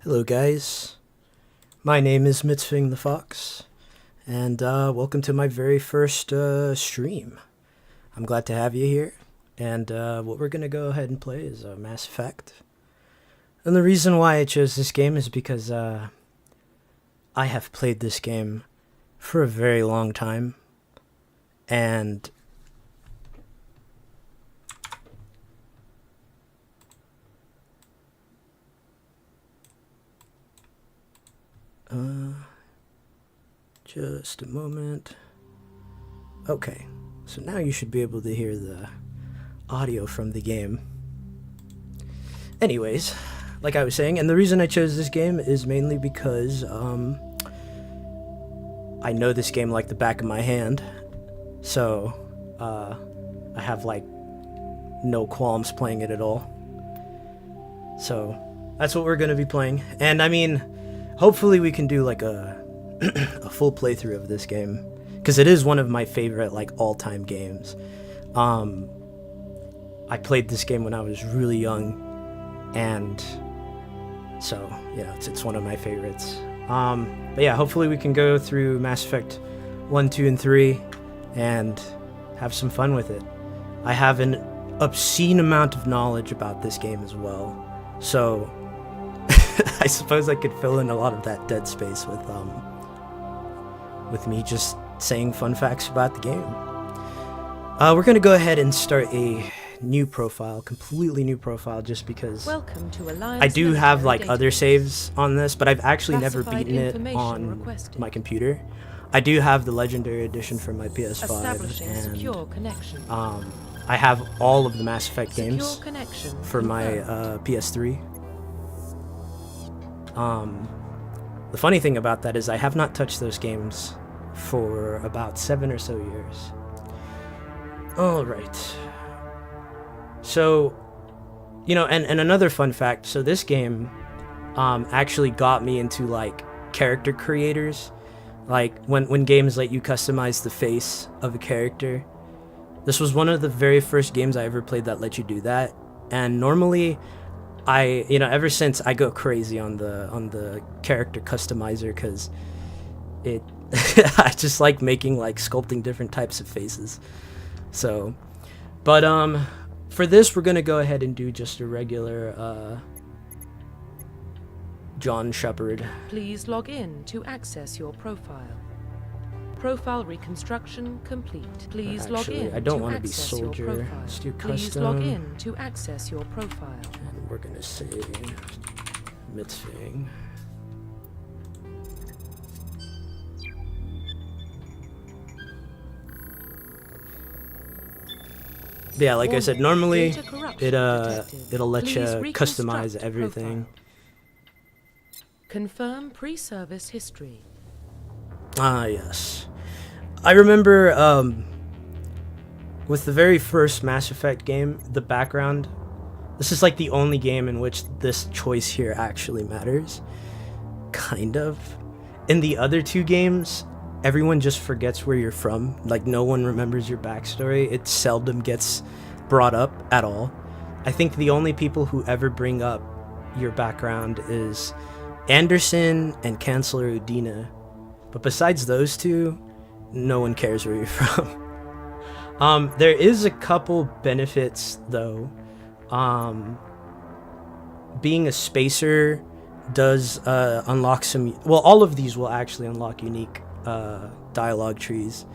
Hello guys, my name is Mitzving the Fox, and welcome to my very first stream. I'm glad to have you here, and what we're going to go ahead and play is Mass Effect. And the reason why I chose this game is because I have played this game for a very long time, and just a moment. Okay, so now you should be able to hear the audio from the game. Anyways, like I was saying, and the reason I chose this game is mainly because I know this game like the back of my hand, so I have like no qualms playing it at all. So that's what we're gonna be playing, and I mean, hopefully we can do like a a full playthrough of this game, because it is one of my favorite like all-time games. I played this game when I was really young, and so it's one of my favorites. But yeah, hopefully we can go through Mass Effect 1, 2, and 3 and have some fun with it. I have an obscene amount of knowledge about this game as well, so I suppose I could fill in a lot of that dead space with me just saying fun facts about the game. We're gonna go ahead and start a new profile, completely new profile, just because Welcome to I do have like other database. saves on this, but I've actually never Classified beaten it information on requested. my computer. I do have the Legendary Edition for my PS5, Establishing and secure connection. I have all of the Mass Effect Secure games connection for my confirmed. PS3. The funny thing about that is I have not touched those games for about 7 or so years. Alright. So, and another fun fact, so this game actually got me into like character creators. Like when games let you customize the face of a character. This was one of the very first games I ever played that let you do that. And normally ever since I go crazy on the character customizer, because it I just like making like sculpting different types of faces. So, but for this we're gonna go ahead and do just a regular John Shepard. Please log in to access your profile. Profile reconstruction complete. Please log Actually, in I don't to want to be access your soldier. profile. Let's do Please log custom. in to access your profile. And we're gonna say Mitzving. Yeah, like I said, normally Data corruption detected. it'll let you Please customize reconstruct everything. profile. Confirm pre-service history. Ah, yes. I remember with the very first Mass Effect game, the background. This is like the only game in which this choice here actually matters. Kind of. In the other two games, everyone just forgets where you're from. Like, no one remembers your backstory. It seldom gets brought up at all. I think the only people who ever bring up your background is Anderson and Chancellor Udina. But besides those two, no one cares where you're from. There is a couple benefits, though. Being a spacer does unlock some... Well, all of these will actually unlock unique dialogue trees.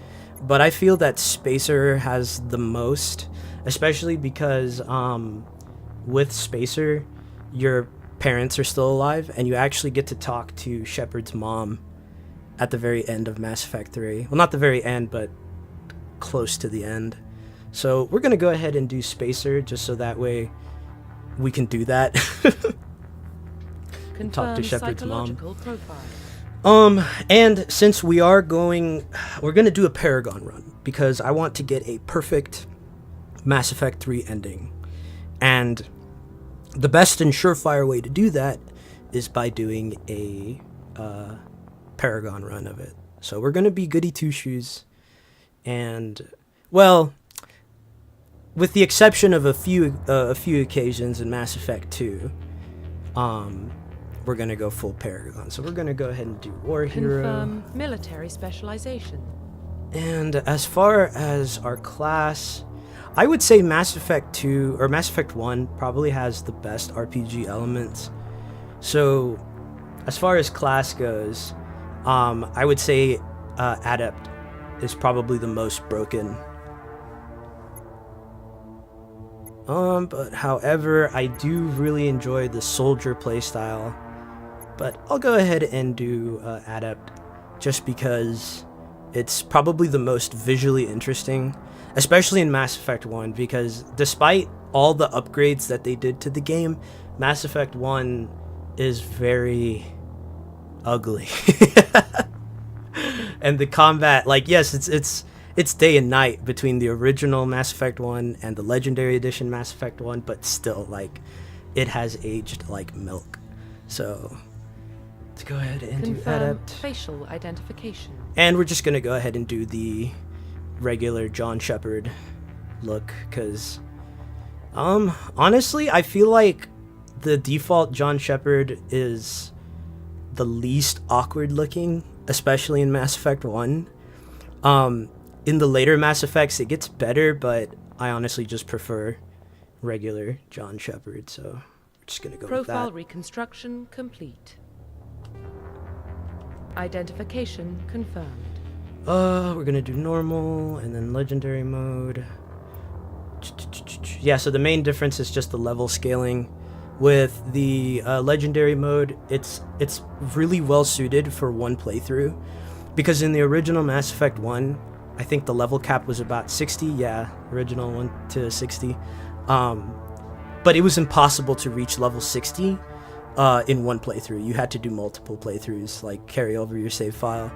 But I feel that spacer has the most, especially because with spacer, your parents are still alive, and you actually get to talk to Shepard's mom at the very end of Mass Effect 3. Well, not the very end, but close to the end. So we're going to go ahead and do spacer, just so that way we can do that. Talk to Confirm Shepard's mom. psychological profile. And since we're going to do a Paragon run, because I want to get a perfect Mass Effect 3 ending. And the best and surefire way to do that is by doing a Paragon run of it. So we're going to be goody two-shoes. And, well, with the exception of a few occasions in Mass Effect 2, we're gonna go full Paragon. So we're gonna go ahead and do War Hero. Confirm military specialization. And as far as our class, I would say Mass Effect 2 or Mass Effect 1 probably has the best RPG elements. So as far as class goes, I would say Adept is probably the most broken. But however, I do really enjoy the Soldier playstyle. But I'll go ahead and do Adept just because it's probably the most visually interesting, especially in Mass Effect 1, because despite all the upgrades that they did to the game, Mass Effect 1 is very ugly. And the combat, like, yes, it's day and night between the original Mass Effect 1 and the Legendary Edition Mass Effect 1, but still, like, it has aged like milk. So let's go ahead and do Adept. Facial identification. And we're just gonna go ahead and do the regular John Shepard look, because honestly, I feel like the default John Shepard is the least awkward looking, especially in Mass Effect 1. In the later Mass Effects, it gets better, but I honestly just prefer regular John Shepard, so we're just gonna go with that. Profile reconstruction complete. Identification confirmed. We're gonna do normal and then legendary mode. Yeah, so the main difference is just the level scaling. With the legendary mode, it's really well suited for one playthrough, because in the original Mass Effect 1, I think the level cap was about 60. Yeah, original 1 to 60. But it was impossible to reach level 60 in one playthrough. You had to do multiple playthroughs, like carry over your save file.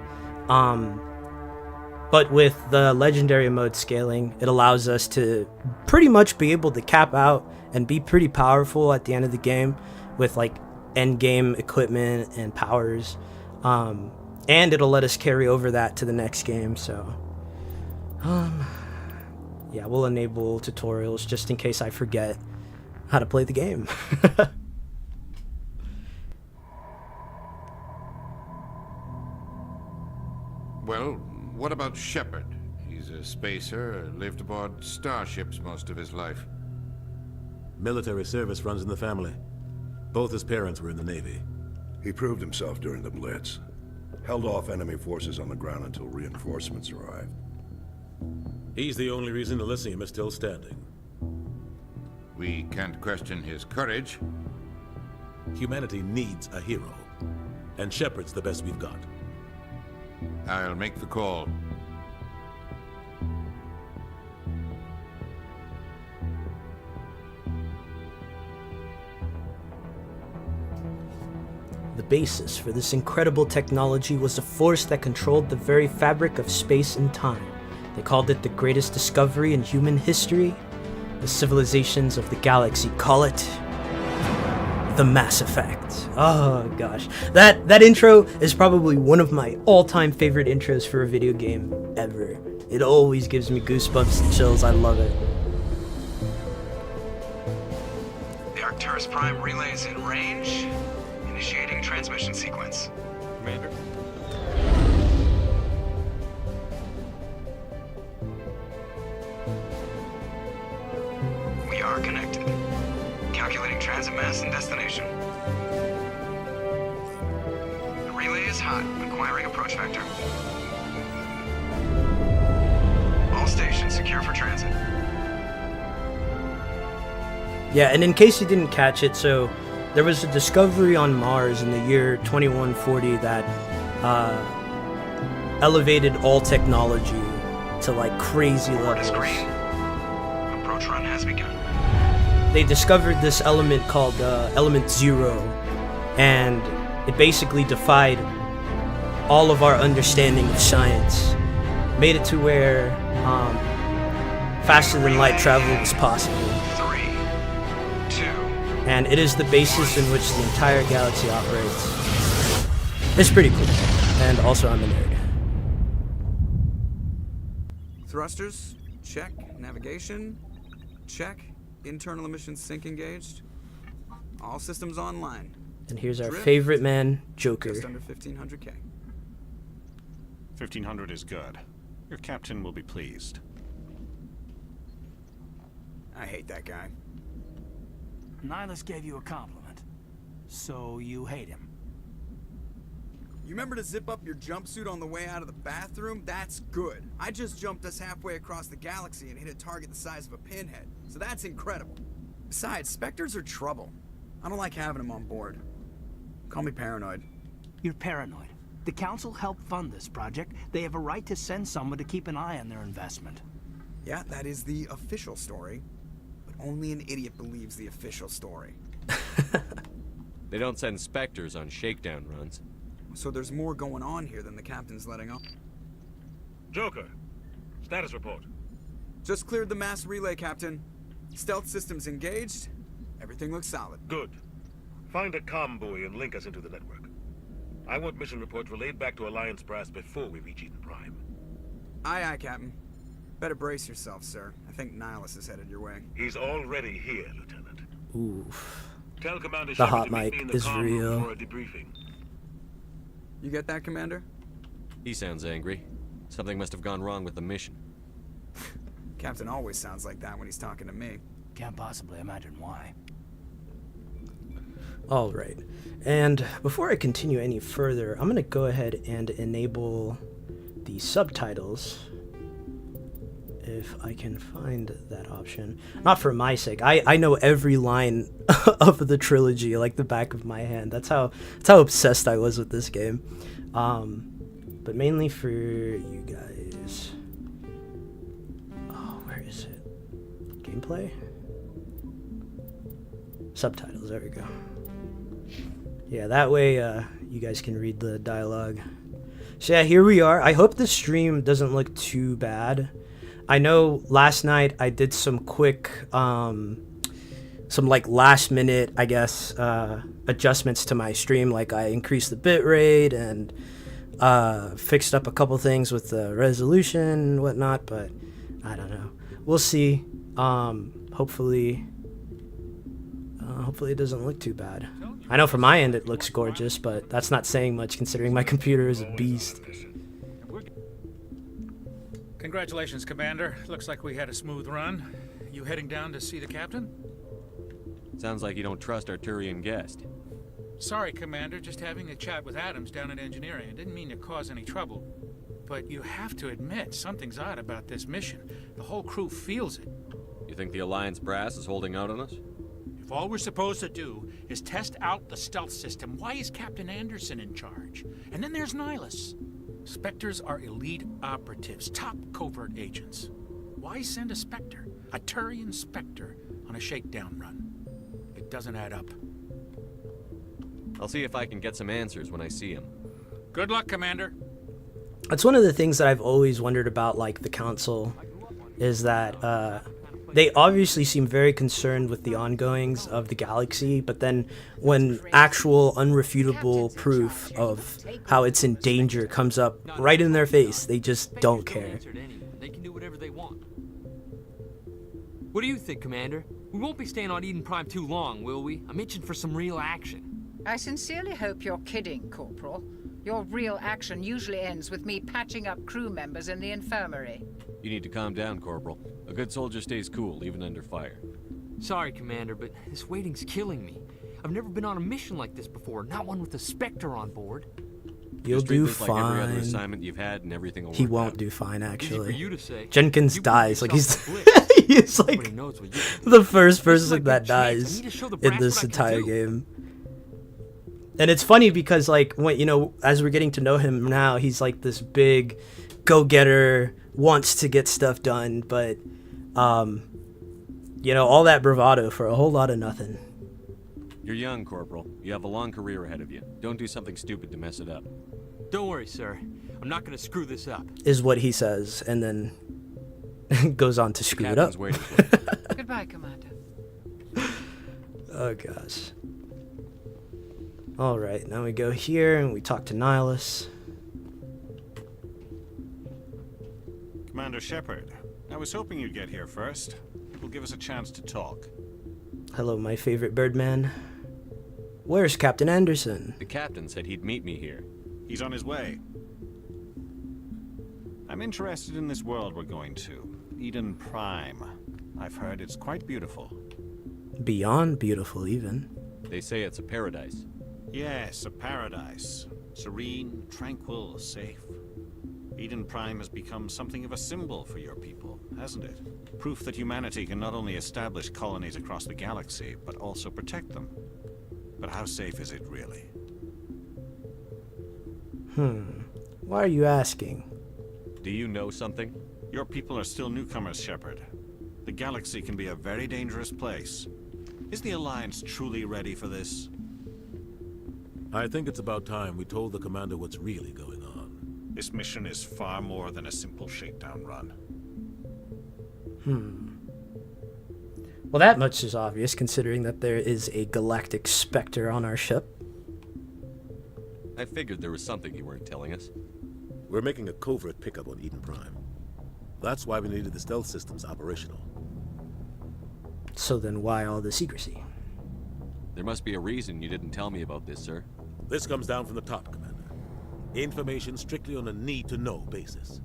But with the legendary mode scaling, it allows us to pretty much be able to cap out and be pretty powerful at the end of the game with like end game equipment and powers. And it'll let us carry over that to the next game. So yeah, we'll enable tutorials just in case I forget how to play the game. Well, what about Shepard? He's a spacer, lived aboard starships most of his life. Military service runs in the family. Both his parents were in the Navy. He proved himself during the Blitz. Held off enemy forces on the ground until reinforcements arrived. He's the only reason Elysium is still standing. We can't question his courage. Humanity needs a hero. And Shepard's the best we've got. I'll make the call. The basis for this incredible technology was a force that controlled the very fabric of space and time. They called it the greatest discovery in human history. The civilizations of the galaxy call it the Mass Effect. Oh gosh, that intro is probably one of my all-time favorite intros for a video game ever. It always gives me goosebumps and chills. I love it. The Arcturus Prime relay is in range. Initiating transmission sequence. Commander. We are connected. Calculating transit mass and destination. The relay is hot, acquiring approach vector. All stations secure for transit. Yeah, and in case you didn't catch it, so there was a discovery on Mars in the year 2140 that elevated all technology to like crazy levels. Green. Approach run has begun. They discovered this element called Element Zero, and it basically defied all of our understanding of science. Made it to where faster than light travel was possible. 3, 2. And it is the basis in which the entire galaxy operates. It's pretty cool. And also I'm a nerd. Thrusters, check. Navigation, check. Internal emissions sync engaged. All systems online. And here's our Drift. favorite man, Joker. Just under 1,500K. 1,500 is good. Your captain will be pleased. I hate that guy. Nihilus gave you a compliment. So you hate him. You remember to zip up your jumpsuit on the way out of the bathroom? That's good. I just jumped us halfway across the galaxy and hit a target the size of a pinhead. So that's incredible. Besides, Spectres are trouble. I don't like having them on board. Call me paranoid. You're paranoid. The Council helped fund this project. They have a right to send someone to keep an eye on their investment. Yeah, that is the official story. But only an idiot believes the official story. They don't send Spectres on shakedown runs. So there's more going on here than the captain's letting on. Joker, status report. Just cleared the mass relay, Captain. Stealth systems engaged. Everything looks solid. Good. Find a comm buoy and link us into the network. I want mission reports relayed back to Alliance brass before we reach Eden Prime. Aye, aye, Captain. Better brace yourself, sir. I think Nihilus is headed your way. He's already here, Lieutenant. Oof. Tell Commander The Shepard hot to meet mic me in the is comm real. room for a debriefing. You get that, Commander? He sounds angry. Something must have gone wrong with the mission. Captain always sounds like that when he's talking to me. Can't possibly imagine why. All right. And before I continue any further, I'm going to go ahead and enable the subtitles. If I can find that option. Not for my sake. I know every line of the trilogy like the back of my hand. That's how obsessed I was with this game. But mainly for you guys. Oh, where is it? Gameplay? Subtitles, there we go. Yeah, that way you guys can read the dialogue. So yeah, here we are. I hope the stream doesn't look too bad. I know last night I did some quick, some like last minute, I guess, adjustments to my stream. Like I increased the bitrate and fixed up a couple things with the resolution and whatnot, but I don't know. We'll see. Hopefully it doesn't look too bad. I know from my end it looks gorgeous, but that's not saying much considering my computer is a beast. Congratulations, Commander. Looks like we had a smooth run. You heading down to see the captain? Sounds like you don't trust our Turian guest. Sorry, Commander. Just having a chat with Adams down at engineering. I didn't mean to cause any trouble. But you have to admit, something's odd about this mission. The whole crew feels it. You think the Alliance brass is holding out on us? If all we're supposed to do is test out the stealth system, why is Captain Anderson in charge? And then there's Nihilus. Spectres are elite operatives, top covert agents. Why send a Spectre, a Turian Spectre, on a shakedown run? It doesn't add up. I'll see if I can get some answers when I see him. Good luck, Commander. That's one of the things that I've always wondered about, like, the Council, is that, they obviously seem very concerned with the ongoings of the galaxy, but then when actual unrefutable proof of how it's in danger comes up right in their face, they just don't care. They can do whatever they want. What do you think, Commander? We won't be staying on Eden Prime too long, will we? I'm itching for some real action. I sincerely hope you're kidding, Corporal. Your real action usually ends with me patching up crew members in the infirmary. You need to calm down, Corporal. A good soldier stays cool, even under fire. Sorry, Commander, but this waiting's killing me. I've never been on a mission like this before, not one with a Spectre on board. You'll do this like every other fine. assignment you've had and everything will He work won't out. do fine, actually. you to say. Jenkins You dies. put Like, he's, yourself on the he's like Nobody knows what you can do. the first This is my person that good chance. I dies need to show the in brass this what I can entire do. game. And it's funny because, like, when, you know, as we're getting to know him now, he's like this big go-getter, wants to get stuff done, but, you know, all that bravado for a whole lot of nothing. You're young, Corporal. You have a long career ahead of you. Don't do something stupid to mess it up. Don't worry, sir. I'm not gonna screw this up. Is what he says, and then goes on to screw it up. Captain's waiting for you. Goodbye, Commander. Oh, gosh. Alright, now we go here and we talk to Nihilus. Commander Shepard, I was hoping you'd get here first. It will give us a chance to talk. Hello, my favorite Birdman. Where's Captain Anderson? The captain said he'd meet me here. He's on his way. I'm interested in this world we're going to. Eden Prime. I've heard it's quite beautiful. Beyond beautiful, even. They say it's a paradise. Yes, a paradise. Serene, tranquil, safe. Eden Prime has become something of a symbol for your people, hasn't it? Proof that humanity can not only establish colonies across the galaxy, but also protect them. But how safe is it really? Why are you asking? Do you know something? Your people are still newcomers, Shepard. The galaxy can be a very dangerous place. Is the Alliance truly ready for this? I think it's about time we told the commander what's really going on. This mission is far more than a simple shakedown run. Well, that much is obvious, considering that there is a galactic specter on our ship. I figured there was something you weren't telling us. We're making a covert pickup on Eden Prime. That's why we needed the stealth systems operational. So then why all the secrecy? There must be a reason you didn't tell me about this, sir. This comes down from the top, Commander. Information strictly on a need-to-know basis.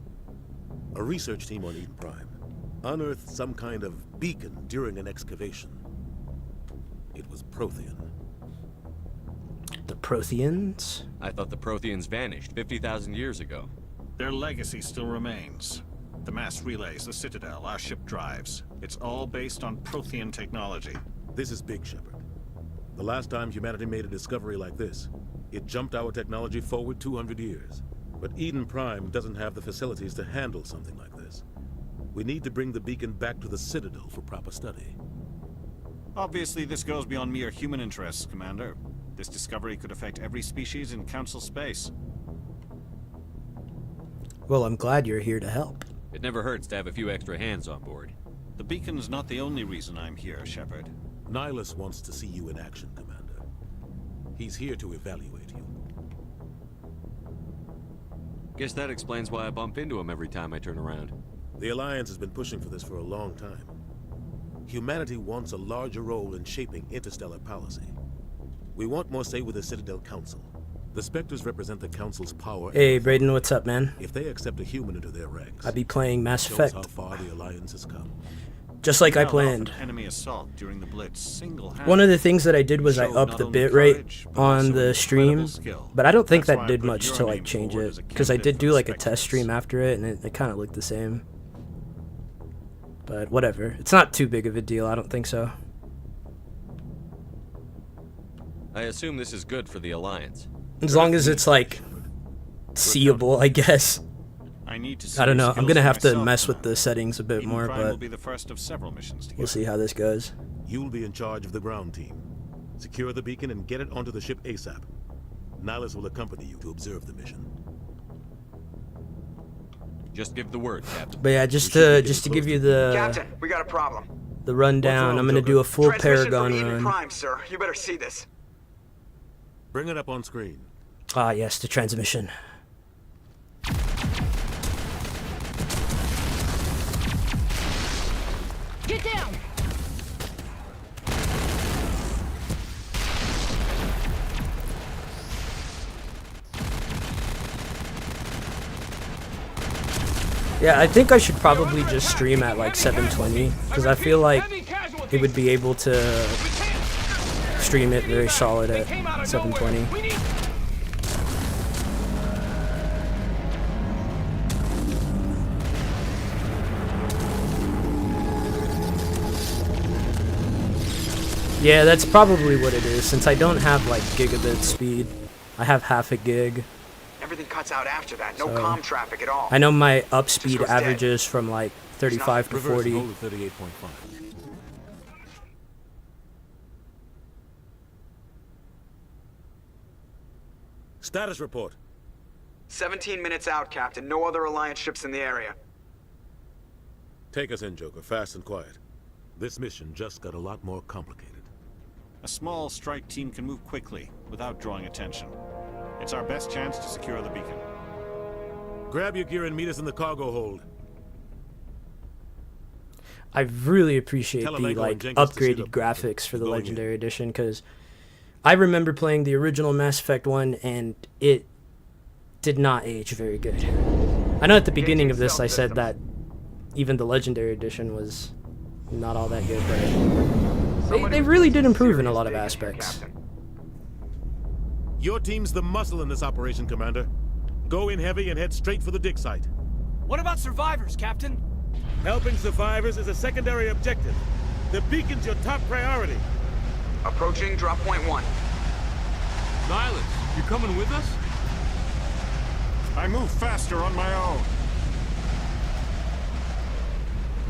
A research team on Eden Prime unearthed some kind of beacon during an excavation. It was Prothean. The Protheans? I thought the Protheans vanished 50,000 years ago. Their legacy still remains. The mass relays, the Citadel, our ship drives. It's all based on Prothean technology. This is big, Shepard. The last time humanity made a discovery like this, it jumped our technology forward 200 years. But Eden Prime doesn't have the facilities to handle something like this. We need to bring the beacon back to the Citadel for proper study. Obviously, this goes beyond mere human interests, Commander. This discovery could affect every species in Council space. Well, I'm glad you're here to help. It never hurts to have a few extra hands on board. The beacon's not the only reason I'm here, Shepard. Nihilus wants to see you in action, Commander. He's here to evaluate you. Guess that explains why I bump into him every time I turn around. The Alliance has been pushing for this for a long time. Humanity wants a larger role in shaping interstellar policy. We want more say with the Citadel Council. The Spectres represent the Council's power. Hey, Brayden, what's up, man? If they accept a human into their ranks, I'd be playing Mass shows Effect. how far the Alliance has come. Just like I Held off planned. an enemy assault during the Blitz single-handedly. One of the things that I did was I Showed upped not the only bitrate courage, but on also the stream, incredible skill. but I don't think That's that why I did put much your to like name change forward it, as a because I candidate did for do the like a test Spectres. stream after it, and it kind of looked the same. But whatever, it's not too big of a deal. I don't think so. I assume this is good for the Alliance. As long as it's like seeable, I guess. I need to see I don't your know. I'm skills gonna for have to myself, mess with Commander. the settings a bit Eden more, Prime will but be the first of several missions together. we'll see how this goes. You'll be in charge of the ground team. Secure the beacon and get it onto the ship ASAP. Nihilus will accompany you to observe the mission. Just give the word, Captain. But yeah, just to give you Captain, we got a problem. the rundown, wrong, I'm gonna Joker? do a full Transmission Paragon from Eden run. Prime, sir. You better see this. Bring it up on screen. Ah, yes, the transmission. Get down! Yeah, I think I should probably just stream at like 720, because I feel like it would be able to stream it very solid at 720. Yeah, that's probably what it is, since I don't have like gigabit speed. I have half a gig. Everything cuts out after that. No So, comm traffic at all. I know my up speed goes dead. averages from like 35 to Reverse 40. hold to 38.5. Status report. 17 minutes out, Captain. No other Alliance ships in the area. Take us in, Joker, fast and quiet. This mission just got a lot more complicated. A small strike team can move quickly, without drawing attention. It's our best chance to secure the beacon. Grab your gear and meet us in the cargo hold. I really appreciate Tell the Alejo and like Jenkins to speed upgraded up. graphics for the Going in. Legendary Edition, because I remember playing the original Mass Effect 1, and it did not age very good. I know at the beginning of this I said that even the Legendary Edition was not all that good, but they really did improve in a lot of aspects. Your team's the muscle in this operation, Commander. Go in heavy and head straight for the dig site. What about survivors, Captain? Helping survivors is a secondary objective. The beacon's your top priority. Approaching drop point 1. Nihilus, you coming with us? I move faster on my own.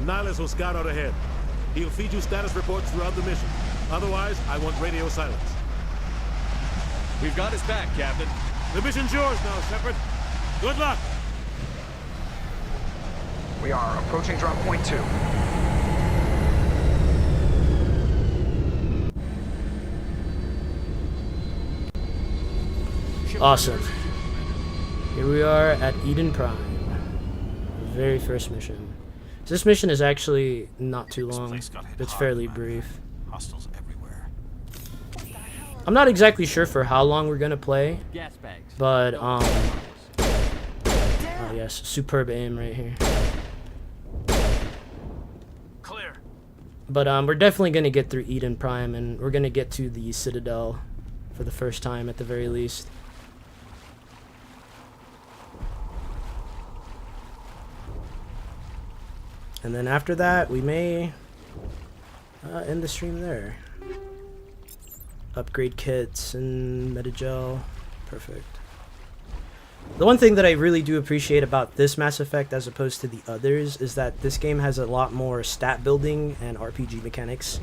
Nihilus will scout out ahead. He'll feed you status reports throughout the mission. Otherwise, I want radio silence. We've got his back, Captain. The mission's yours now, Shepard. Good luck. We are approaching drop point 2. Awesome. Here we are at Eden Prime. The very first mission. So this mission is actually not too long. It's fairly brief. Hostiles everywhere. I'm not exactly sure for how long we're gonna play, but oh yes, superb aim right here. Clear. But we're definitely gonna get through Eden Prime, and we're gonna get to the Citadel for the first time at the very least. And then after that, we may end the stream there. Upgrade kits and metagel. Perfect. The one thing that I really do appreciate about this Mass Effect as opposed to the others is that this game has a lot more stat building and RPG mechanics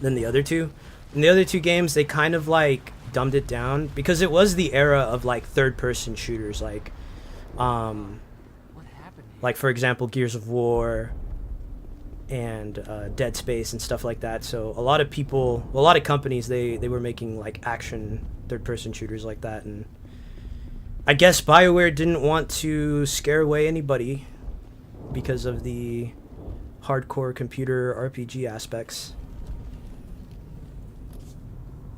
than the other two. In the other two games, they kind of like dumbed it down because it was the era of like third-person shooters, like for example, Gears of War and Dead Space and stuff like that. So a lot of people, a lot of companies, they were making like action third-person shooters like that, and I guess BioWare didn't want to scare away anybody because of the hardcore computer RPG aspects.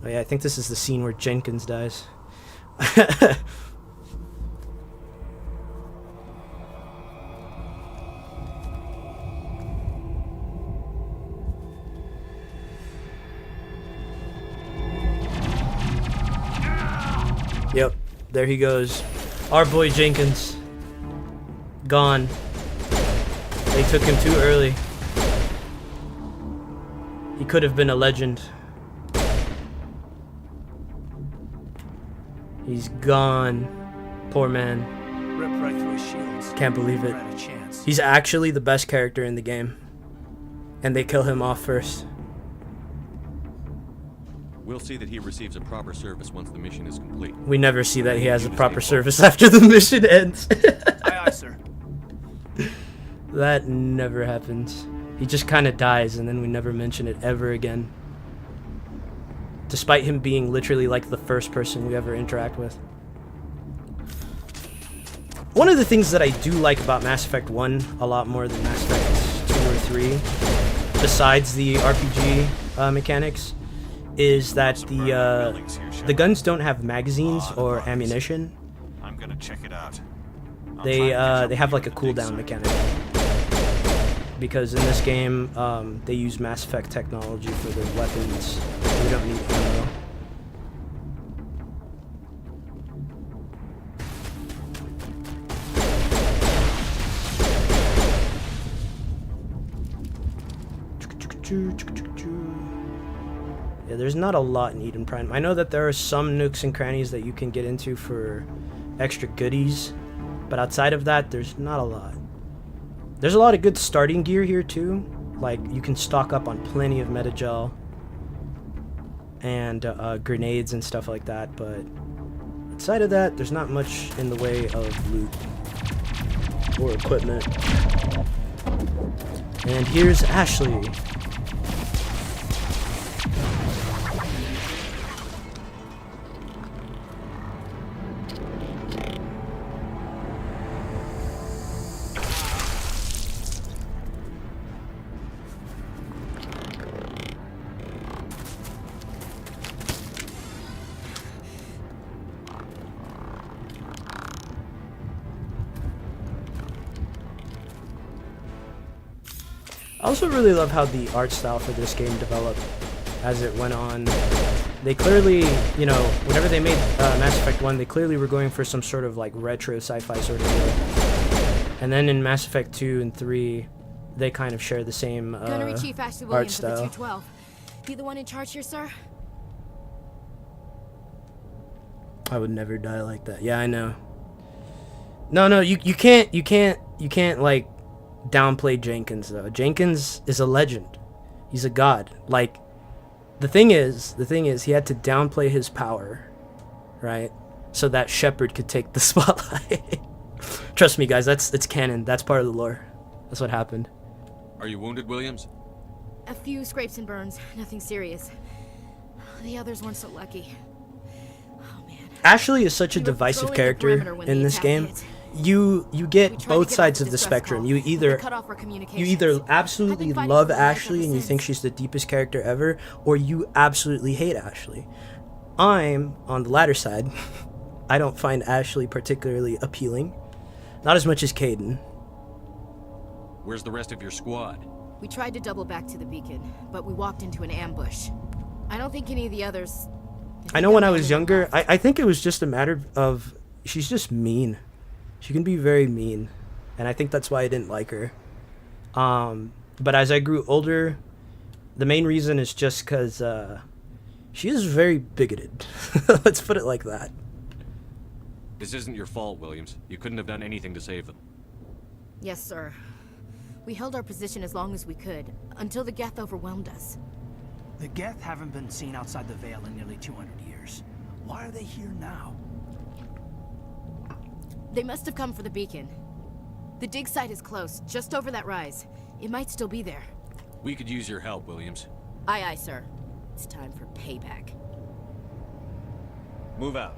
Oh yeah, I think this is the scene where Jenkins dies. Yep, there he goes. Our boy Jenkins. Gone. They took him too early. He could have been a legend. He's gone. Poor man. Ripped right through his shields. Can't believe it. Never had a chance. He's actually the best character in the game. And they kill him off first. We'll see that he receives a proper service once the mission is complete. We never see that he has a proper service after the mission ends. Aye, aye, sir. That never happens. He just kind of dies and then we never mention it ever again. Despite him being literally like the first person we ever interact with. One of the things that I do like about Mass Effect 1 a lot more than Mass Effect 2 or 3, besides the RPG mechanics, is that the guns don't have magazines or ammunition. I'm gonna check it out. They have like a cooldown mechanic. Because in this game, they use Mass Effect technology for their weapons. We don't need ammo. Yeah, there's not a lot in Eden Prime. I know that there are some nooks and crannies that you can get into for extra goodies, but outside of that, there's not a lot. There's a lot of good starting gear here too. Like, you can stock up on plenty of metagel and grenades and stuff like that, but outside of that, there's not much in the way of loot or equipment. And here's Ashley. I also really love how the art style for this game developed as it went on. They clearly, you know, whenever they made Mass Effect 1, they clearly were going for some sort of like retro sci-fi sort of deal. And then in Mass Effect 2 and 3, they kind of share the same Gunnery Chief Ashley art Williams of the style. 212. You the one in charge here, sir? I would never die like that. Yeah, I know. No, you can't like downplay Jenkins though. Jenkins is a legend. He's a god. Like the thing is he had to downplay his power, right? So that Shepard could take the spotlight. Trust me guys, it's canon. That's part of the lore. That's what happened. Are you wounded, Williams? A few scrapes and burns, nothing serious. The others weren't so lucky. Ashley is such a We were divisive patrolling the character perimeter when in the this attack game. hit. You We get tried to both get sides off of the the distress spectrum. call, You but they either cut off our you communications. either absolutely I've been love fighting for my life Ashley ever and you think since. she's the deepest character ever, or you absolutely hate Ashley. I'm on the latter side. I don't find Ashley particularly appealing. Not as much as Caden. Where's the rest of your squad? We tried to double back to the beacon, but we walked into an ambush. I don't think any of the others... I know when I was younger, I think it was just a matter of she's just mean. She can be very mean, and I think that's why I didn't like her. But as I grew older, the main reason is just because she is very bigoted. Let's put it like that. This isn't your fault, Williams. You couldn't have done anything to save them. Yes, sir. We held our position as long as we could, until the Geth overwhelmed us. The Geth haven't been seen outside the Veil in nearly 200 years. Why are they here now? They must have come for the beacon. The dig site is close, just over that rise. It might still be there. We could use your help, Williams. Aye, aye, sir. It's time for payback. Move out.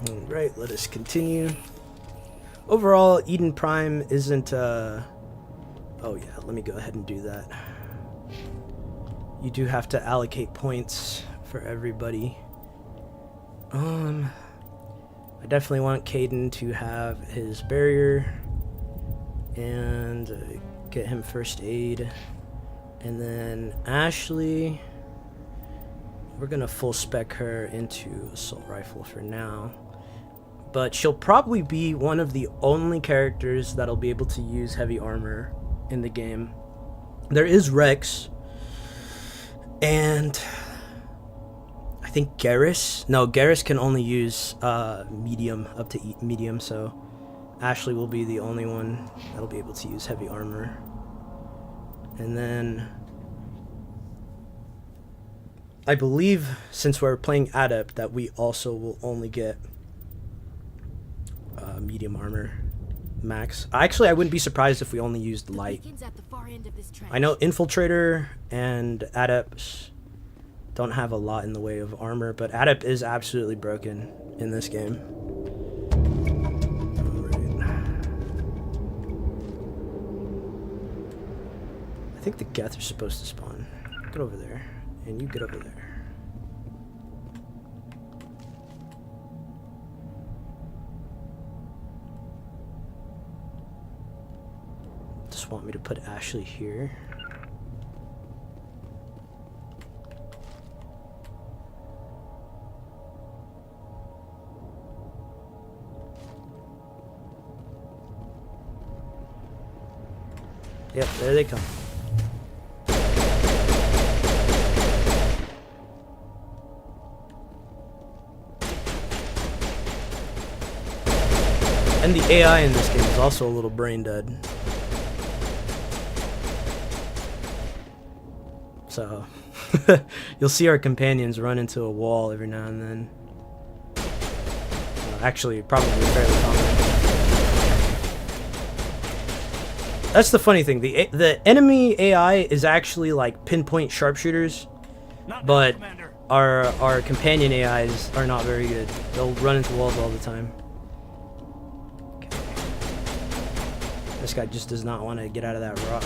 Alright, let us continue. Overall, Eden Prime isn't, oh yeah, let me go ahead and do that. You do have to allocate points for everybody. I definitely want Caden to have his barrier and get him first aid. And then Ashley, we're gonna full spec her into assault rifle for now. But she'll probably be one of the only characters that'll be able to use heavy armor in the game. There is Rex, and I think Garrus. No, Garrus can only use medium, up to medium, so Ashley will be the only one that'll be able to use heavy armor. And then I believe, since we're playing Adept, that we also will only get medium armor max. Actually, I wouldn't be surprised if we only used light. I know Infiltrator and Adepts don't have a lot in the way of armor, but Adept is absolutely broken in this game. I think the Geth are supposed to spawn. Get over there, and you get over there. Just want me to put Ashley here. Yep, there they come. And the AI in this game is also a little brain dead. So, you'll see our companions run into a wall every now and then. Actually, probably fairly common. That's the funny thing. The enemy AI is actually like pinpoint sharpshooters, but our companion AIs are not very good. They'll run into walls all the time. Okay. This guy just does not want to get out of that rock.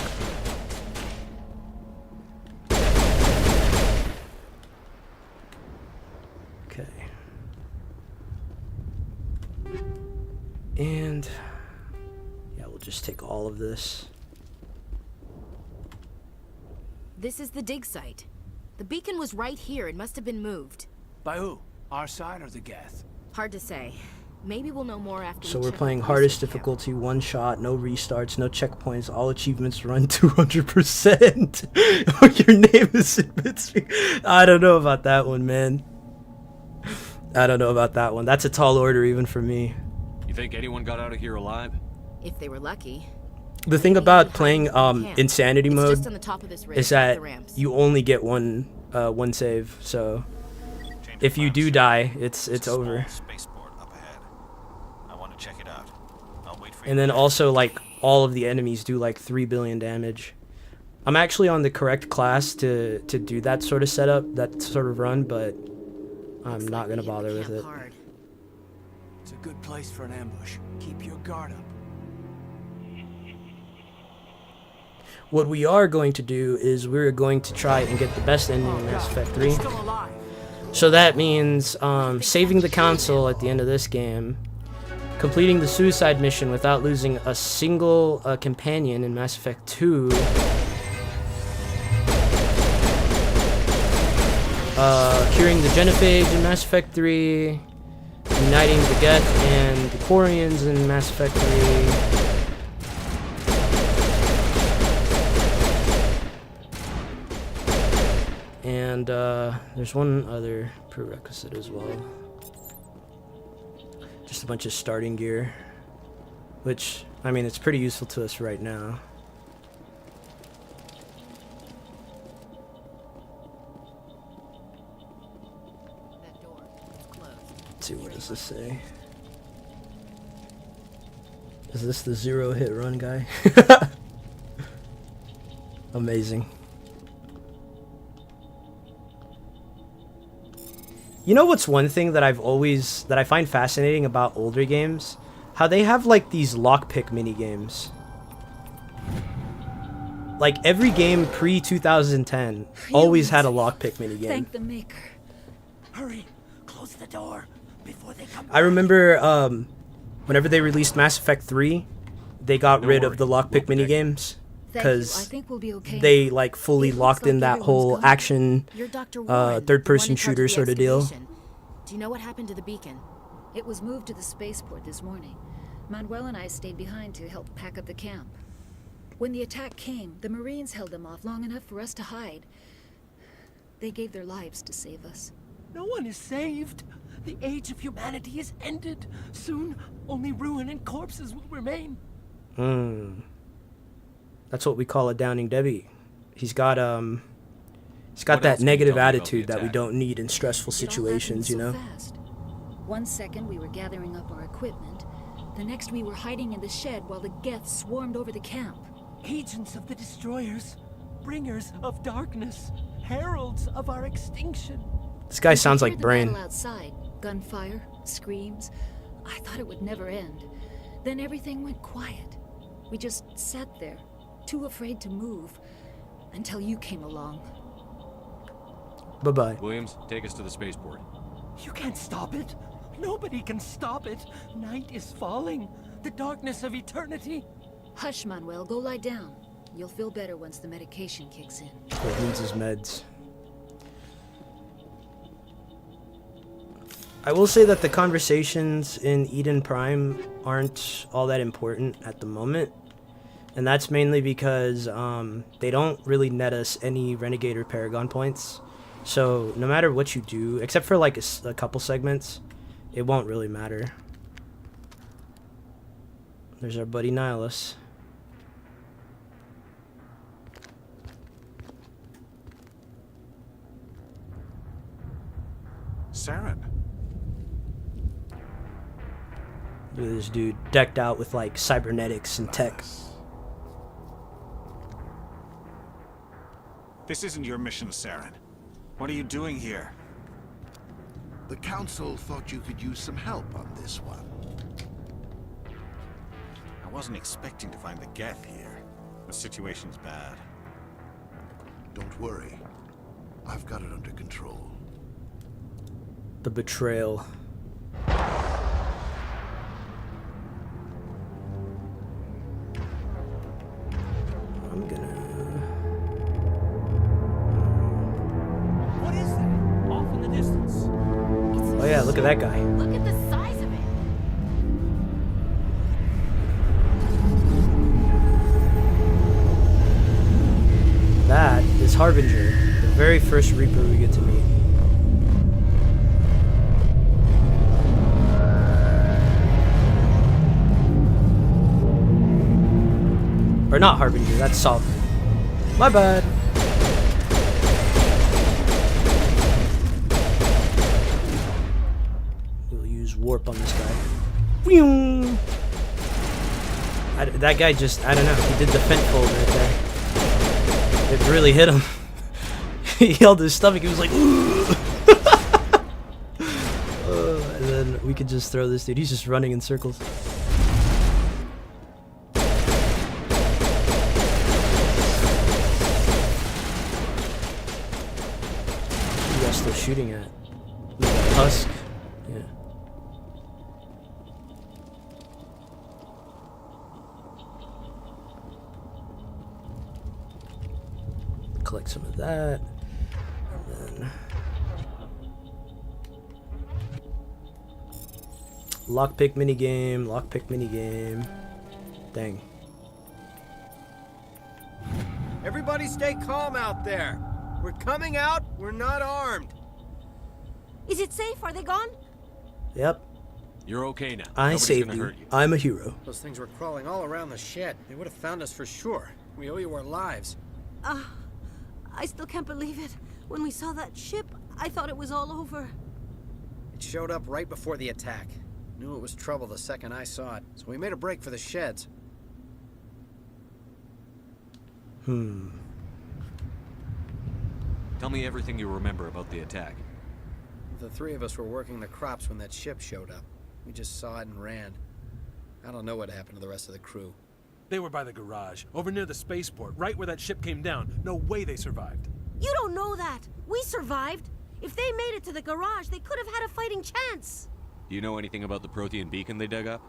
Okay. And yeah, we'll just take all of this. This is the dig site. The beacon was right here. It must have been moved. By who? Our side or the Geth? Hard to say. Maybe we'll know more after. So we're playing hardest difficulty, one shot, no restarts, no checkpoints, all achievements run 200%. Your name is in midstream. I don't know about that one, man. I don't know about that one. That's a tall order even for me. You think anyone got out of here alive? If they were lucky. The thing about playing insanity mode just on the top of this ridge, is that the ramps. you only get one save. So if you do die, it's over. I want to check it out. I'll wait for you. And then also, like, all of the enemies do like 3 billion damage. I'm actually on the correct class to do that sort of setup, that sort of run, but I'm not gonna bother with it. It's a good place for an ambush. Keep your guard up. What we are going to do is we're going to try and get the best ending in Mass Effect 3. So that means saving the council at the end of this game, completing the suicide mission without losing a single companion in Mass Effect 2, curing the genophage in Mass Effect 3, uniting the Geth and the Quarians in Mass Effect 3, and there's one other prerequisite as well. Just a bunch of starting gear, which, I mean, it's pretty useful to us right now. That door is closed. Let's see, what does this say? Is this the 0-hit run guy? Amazing. You know what's one thing that I find fascinating about older games? How they have like these lockpick mini games. Like every game pre-2010 always had a lockpick mini game. Thank the maker. Hurry, close the door before they come. I remember whenever they released Mass Effect 3, they got rid of the lockpick mini games because they like fully locked in that whole action third-person shooter sort of deal. Do you know what happened to the beacon? It was moved to the spaceport this morning. Manuel and I stayed behind to help pack up the camp. When the attack came, the Marines held them off long enough for us to hide. They gave their lives to save us. No one is saved. The age of humanity is ended. Soon, only ruin and corpses will remain. That's what we call a Downing Debbie. He's got that negative attitude that we don't need in stressful situations, you know? Fast. 1 second we were gathering up our equipment. The next we were hiding in the shed while the Geth swarmed over the camp. Agents of the destroyers, bringers of darkness, heralds of our extinction. This guy sounds like The Brain. battle outside, gunfire, screams. I thought it would never end. Then everything went quiet. We just sat there, too afraid to move, until you came along. Bye-bye. Williams, take us to the spaceport. You can't stop it. Nobody can stop it. Night is falling. The darkness of eternity. Hush, Manuel. Go lie down. You'll feel better once the medication kicks in. He needs his meds. I will say that the conversations in Eden Prime aren't all that important at the moment. And that's mainly because they don't really net us any Renegade or Paragon points. So no matter what you do, except for like a couple segments, it won't really matter. There's our buddy Nihilus. Saren. Look at this dude decked out with like cybernetics and tech. This isn't your mission, Saren. What are you doing here? The Council thought you could use some help on this one. I wasn't expecting to find the Geth here. The situation's bad. Don't worry. I've got it under control. The betrayal. I'm gonna... look at that guy. Look at the size of it. That is Harbinger, the very first Reaper we get to meet. Or not Harbinger, that's Sovereign. My bad. We'll use warp on this guy. Whew. That guy just, I don't know, he did the fent fold right there. It really hit him. He held his stomach, he was like, ooh. And then we could just throw this dude, he's just running in circles. Still shooting at Husk. Yeah. Collect some of that. And then lockpick minigame. Dang. Everybody stay calm out there. We're coming out, we're not armed. Is it safe? Are they gone? Yep. You're okay now. I saved you. I'm a hero. Those things were crawling all around the shed. They would have found us for sure. We owe you our lives. I still can't believe it. When we saw that ship, I thought it was all over. It showed up right before the attack. Knew it was trouble the second I saw it, so we made a break for the sheds. Tell me everything you remember about the attack. The three of us were working the crops when that ship showed up. We just saw it and ran. I don't know what happened to the rest of the crew. They were by the garage, over near the spaceport, right where that ship came down. No way they survived. You don't know that. We survived. If they made it to the garage, they could have had a fighting chance. Do you know anything about the Prothean beacon they dug up?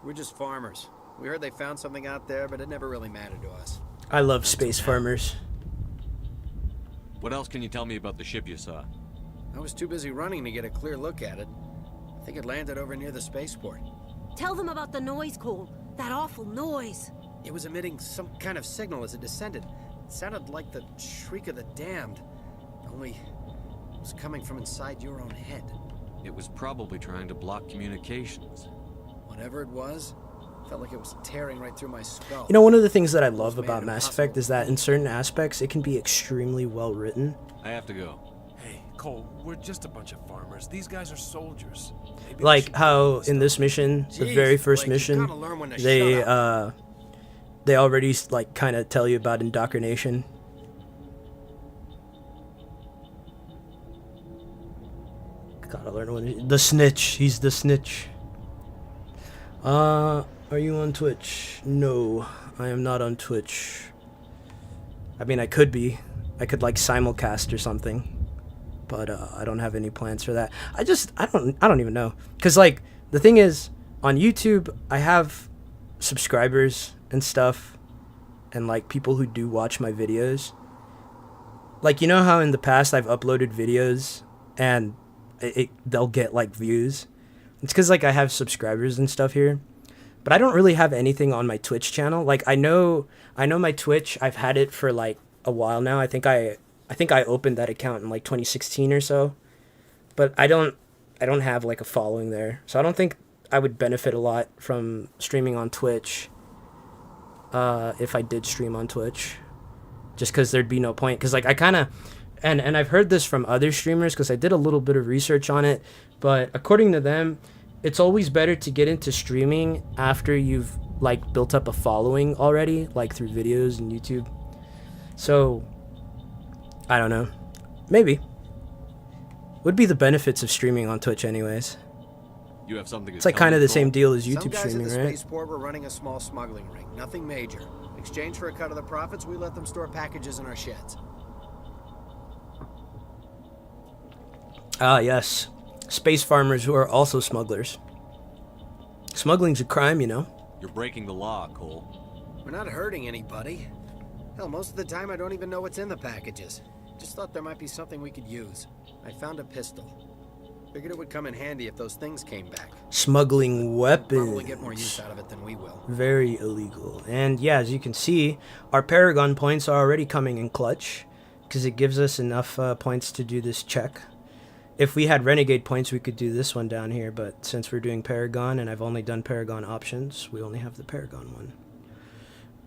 We're just farmers. We heard they found something out there, but it never really mattered to us. I love space farmers. What else can you tell me about the ship you saw? I was too busy running to get a clear look at it. I think it landed over near the spaceport. Tell them about the noise, Cole. That awful noise. It was emitting some kind of signal as it descended. It sounded like the shriek of the damned. Only it was coming from inside your own head. It was probably trying to block communications. Whatever it was, felt like it was tearing right through my skull. You know, one of the things that I love about Mass Effect is that in certain aspects, it can be extremely well written. I have to go. Hey, Cole, we're just a bunch of farmers. These guys are soldiers. Maybe Like how in this mission, the very first mission, they already like kind of tell you about indoctrination. Gotta learn when the snitch. He's the snitch. Are you on Twitch? No, I am not on Twitch. I mean, I could be. I could like simulcast or something, but I don't have any plans for that. I don't even know. Cause like the thing is, on YouTube, I have subscribers and stuff, and like people who do watch my videos. Like, you know how in the past I've uploaded videos and they'll get like views. It's because like I have subscribers and stuff here, but I don't really have anything on my Twitch channel. Like I know my Twitch. I've had it for like a while now. I think I opened that account in like 2016 or so, but I don't have like a following there. So I don't think I would benefit a lot from streaming on Twitch. If I did stream on Twitch, just because there'd be no point. Because like I kind of, and I've heard this from other streamers because I did a little bit of research on it, but according to them, it's always better to get into streaming after you've like built up a following already, like through videos and YouTube. So I don't know, maybe would be the benefits of streaming on Twitch anyways. You have something. It's like kind of the same deal as YouTube streaming, Some guys at the right? spaceport were running a small smuggling ring, nothing major. In exchange for a cut of the profits, we let them store packages in our sheds. Ah, yes. Space farmers who are also smugglers. Smuggling's a crime, you know. You're breaking the law, Cole. We're not hurting anybody. Hell, most of the time I don't even know what's in the packages. Just thought there might be something we could use. I found a pistol. Figured it would come in handy if those things came back. Smuggling weapons. Probably get more use out of it than we will. Very illegal. And yeah, as you can see, our Paragon points are already coming in clutch, because it gives us enough points to do this check. If we had Renegade points, we could do this one down here, but since we're doing Paragon, and I've only done Paragon options, we only have the Paragon one.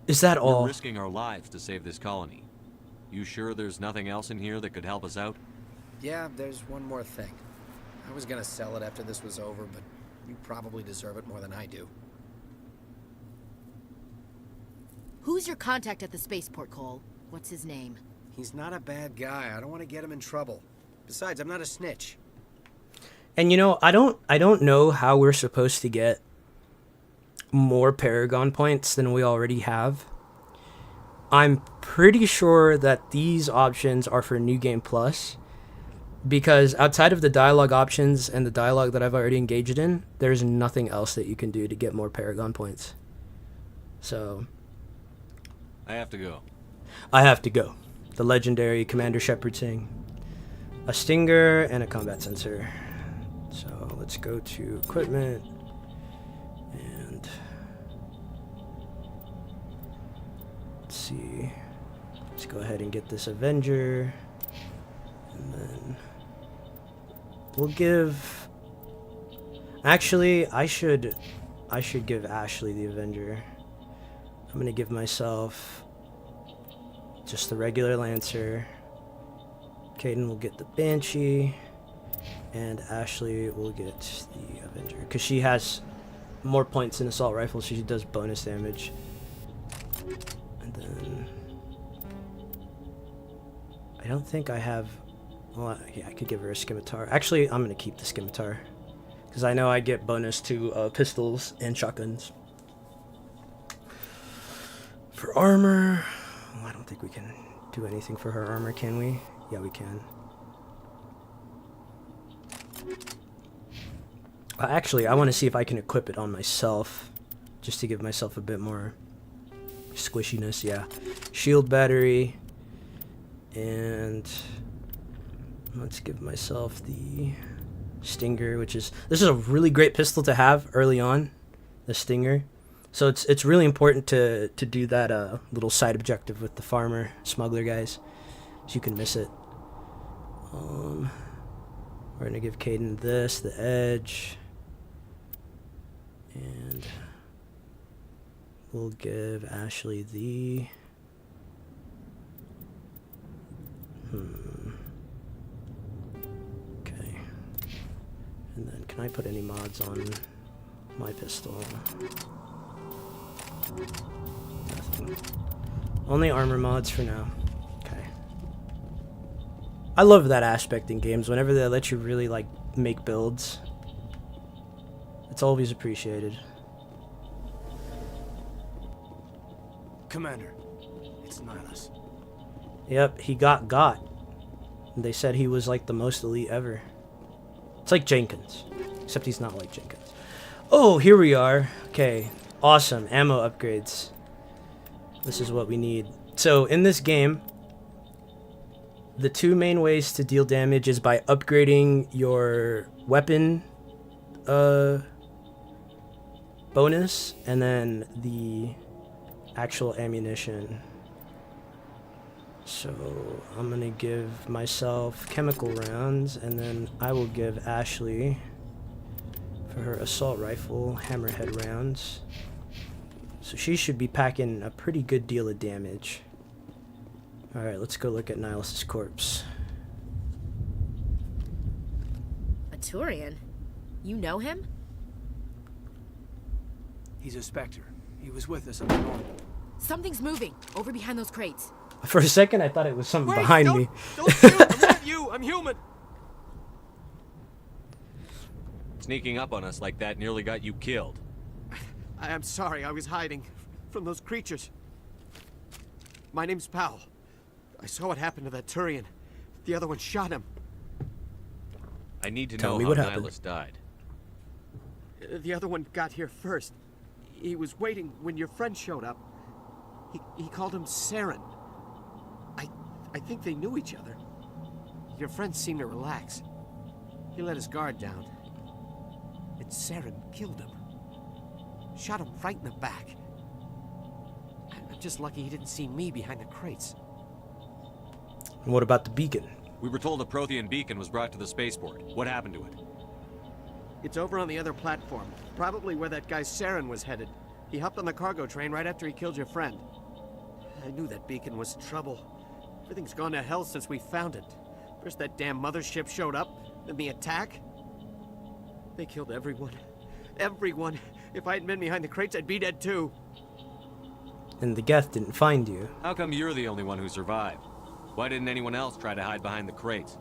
Is that all? We're risking our lives to save this colony. You sure there's nothing else in here that could help us out? Yeah, there's one more thing. I was gonna sell it after this was over, but you probably deserve it more than I do. Who's your contact at the spaceport, Cole? What's his name? He's not a bad guy. I don't want to get him in trouble. Besides, I'm not a snitch. And you know, I don't know how we're supposed to get more Paragon points than we already have. I'm pretty sure that these options are for New Game Plus, because outside of the dialogue options and the dialogue that I've already engaged in, there's nothing else that you can do to get more Paragon points. So I have to go. I have to go. The legendary Commander Shepard Singh. A stinger and a combat sensor. So let's go to equipment and let's see. Let's go ahead and get this Avenger, and then we'll give. Actually, I should give Ashley the Avenger. I'm gonna give myself just the regular Lancer. Caden will get the Banshee, and Ashley will get the Avenger, because she has more points in assault rifle. She does bonus damage. And then I don't think I have. Well, yeah, I could give her a scimitar. Actually, I'm gonna keep the scimitar, because I know I get bonus to pistols and shotguns. For armor, well, I don't think we can do anything for her armor, can we? Yeah, we can. Actually, I want to see if I can equip it on myself, just to give myself a bit more squishiness. Yeah, shield battery, and let's give myself the Stinger, which is, this is a really great pistol to have early on, the Stinger. So it's really important to do that little side objective with the farmer smuggler guys, so you can miss it. We're gonna give Caden this, the Edge, and we'll give Ashley the okay. And then can I put any mods on my pistol? Nothing. Only armor mods for now. Okay. I love that aspect in games. Whenever they let you really like make builds, it's always appreciated. Commander, it's Nihilus. Yep, he got. And they said he was like the most elite ever. It's like Jenkins, except he's not like Jenkins. Oh, here we are. Okay, awesome. Ammo upgrades. This is what we need. So in this game, the two main ways to deal damage is by upgrading your weapon bonus, and then the actual ammunition. So I'm gonna give myself chemical rounds, and then I will give Ashley, for her assault rifle, hammerhead rounds. So she should be packing a pretty good deal of damage. Alright, let's go look at Nihilus' corpse. A Turian? You know him? He's a Spectre. He was with us up north. Something's moving over behind those crates. For a second, I thought it was something behind me. Don't shoot! I'm not you! I'm human! Sneaking up on us like that nearly got you killed. I'm sorry, I was hiding from those creatures. My name's Powell. I saw what happened to that Turian. The other one shot him. I need to Tell know me how what happened. Nihilus died. The other one got here first. He was waiting when your friend showed up. He called him Saren. I think they knew each other. Your friend seemed to relax. He let his guard down. And Saren killed him. Shot him right in the back. I'm just lucky he didn't see me behind the crates. And what about the beacon? We were told a Prothean beacon was brought to the spaceport. What happened to it? It's over on the other platform. Probably where that guy Saren was headed. He hopped on the cargo train right after he killed your friend. I knew that beacon was trouble. Everything's gone to hell since we found it. First that damn mothership showed up, then the attack. They killed everyone. Everyone. If I hadn't been behind the crates, I'd be dead too. And the Geth didn't find you. How come you're the only one who survived? Why didn't anyone else try to hide behind the crates?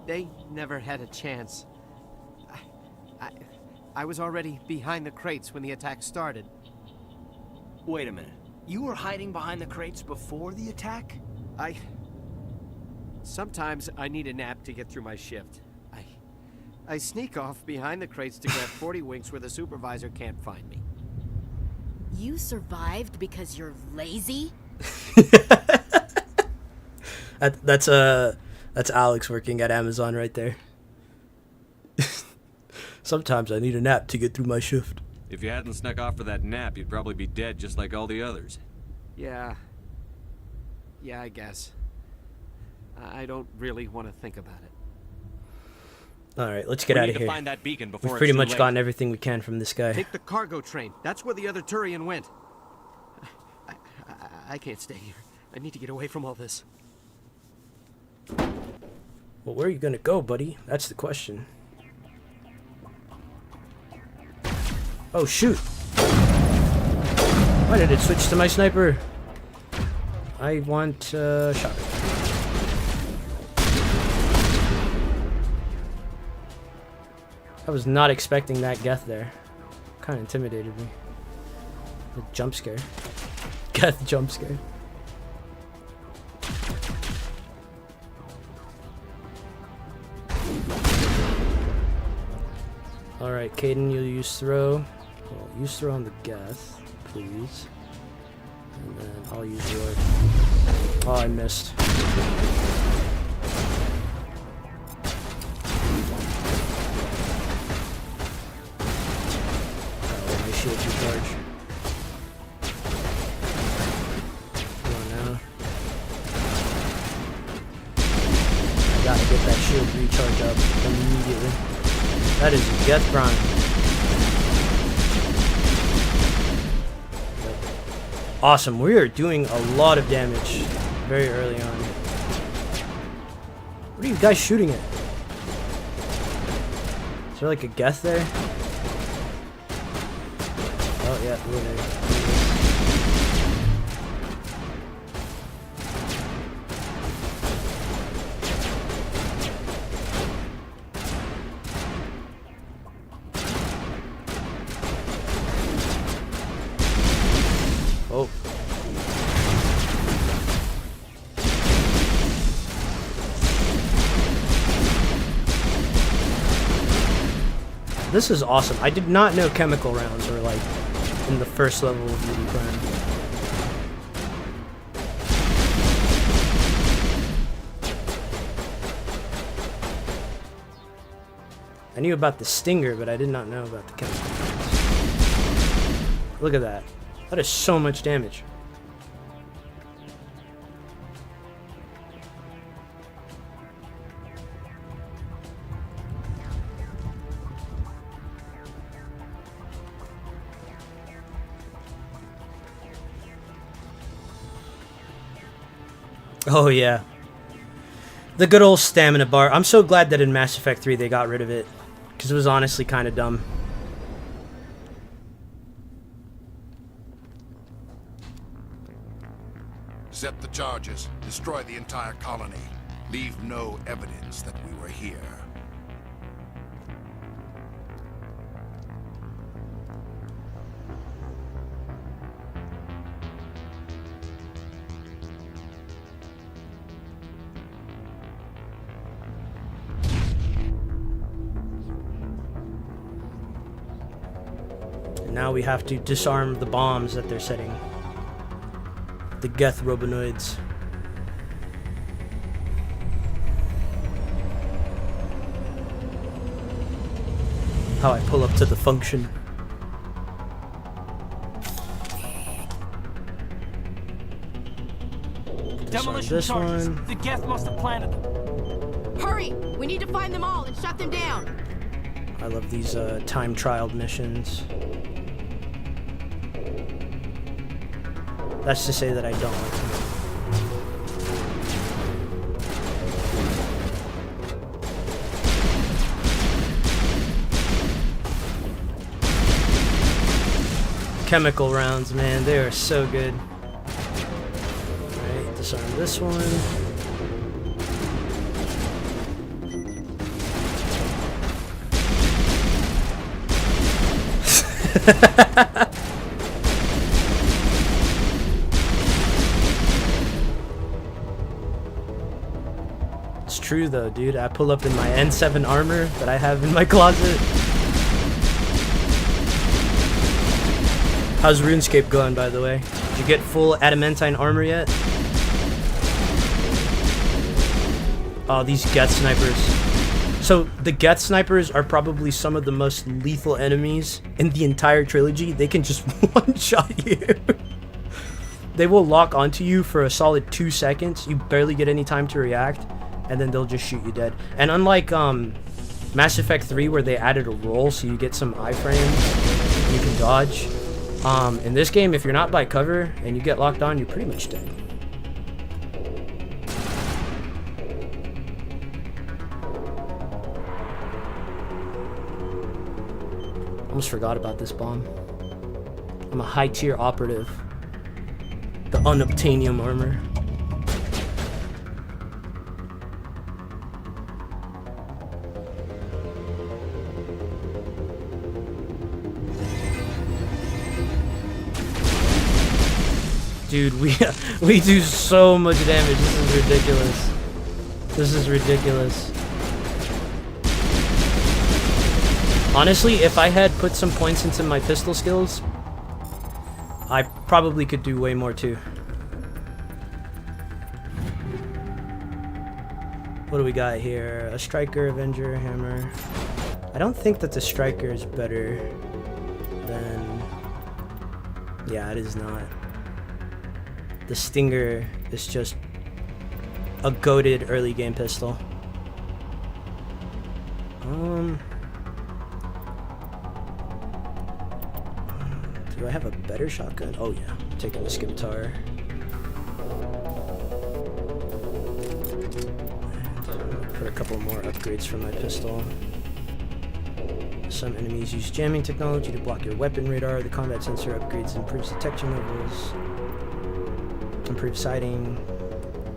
They never had a chance. I was already behind the crates when the attack started. Wait a minute. You were hiding behind the crates before the attack? Sometimes I need a nap to get through my shift. I sneak off behind the crates to grab 40 winks where the supervisor can't find me. You survived because you're lazy? That's Alex working at Amazon right there. Sometimes I need a nap to get through my shift. If you hadn't snuck off for that nap, you'd probably be dead just like all the others. Yeah, I guess. I don't really want to think about it. Alright, let's get out of We need here. to find that beacon before We've it's pretty too much late. gotten everything we can from this guy. Take the cargo train. That's where the other Turian went. I can't stay here. I need to get away from all this. Well, where are you gonna go, buddy? That's the question. Oh, shoot. Why did it switch to my sniper? I want shot. I was not expecting that Geth there. Kind of intimidated me. The jump scare. Geth jump scare. Alright, Caden, you'll use throw. Well, use throw on the Geth, please. And then I'll use Lord. Oh, I missed. Oh, my shield recharge. Come on now. I gotta get that shield recharge up immediately. That is a Geth Prime. Awesome, we are doing a lot of damage very early on. What are you guys shooting at? Is there like a Geth there? Oh yeah, literally. Oh. This is awesome. I did not know chemical rounds were like in the first level of Beauty Prime. I knew about the stinger, but I did not know about the chemical rounds. Look at that. That is so much damage. Oh yeah. The good old stamina bar. I'm so glad that in Mass Effect 3 they got rid of it, because it was honestly kind of dumb. Set the charges. Destroy the entire colony. Leave no evidence that we were here. Now we have to disarm the bombs that they're setting. The Geth Robonoids. how I pull up to the function. Demolition this charges. one. The Geth must have planted them. Hurry! We need to find them all and shut them down. I love these time trialed missions. That's to say that I don't like them. Chemical rounds, man, they are so good. Alright, disarm this one. It's true though, dude. I pull up in my N7 armor that I have in my closet. How's RuneScape going, by the way? Did you get full adamantine armor yet? Oh, these Geth snipers. So, the Geth snipers are probably some of the most lethal enemies in the entire trilogy. They can just one-shot you. They will lock onto you for a solid 2 seconds. You barely get any time to react, and then they'll just shoot you dead. And unlike Mass Effect 3, where they added a roll so you get some iframes, and you can dodge. In this game, if you're not by cover and you get locked on, you're pretty much dead. Almost forgot about this bomb. I'm a high tier operative. The unobtainium armor. Dude, we do so much damage. This is ridiculous. This is ridiculous. Honestly, if I had put some points into my pistol skills, I probably could do way more too. What do we got here? A striker, avenger, hammer. I don't think that the striker is better than... Yeah, it is not. The Stinger is just a goated early game pistol. Do I have a better shotgun? Oh yeah, I'm taking the scimitar. Put a couple more upgrades for my pistol. Some enemies use jamming technology to block your weapon radar. The combat sensor upgrades improves detection levels. Improved sighting,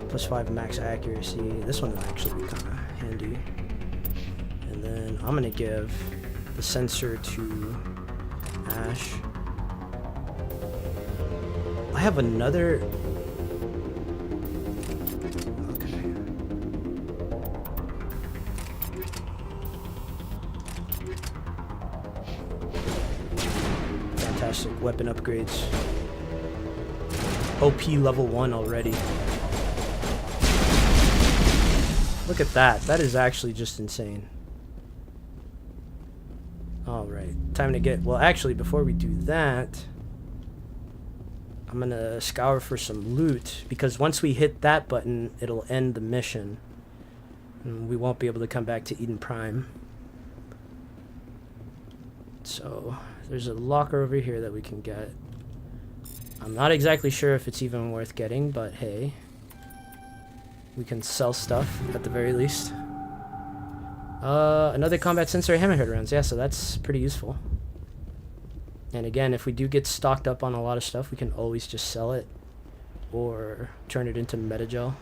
+5 max accuracy. This one will actually be kind of handy. And then I'm gonna give the sensor to Ash. I have another. Okay. Fantastic weapon upgrades. OP level 1 already. Look at that. That is actually just insane. Alright. Time to get... Well, actually, before we do that, I'm gonna scour for some loot, because once we hit that button, it'll end the mission. And we won't be able to come back to Eden Prime. So, there's a locker over here that we can get. I'm not exactly sure if it's even worth getting, but hey. We can sell stuff, at the very least. Another combat sensor hammerhead rounds. Yeah, so that's pretty useful. And again, if we do get stocked up on a lot of stuff, we can always just sell it. Or turn it into metagel.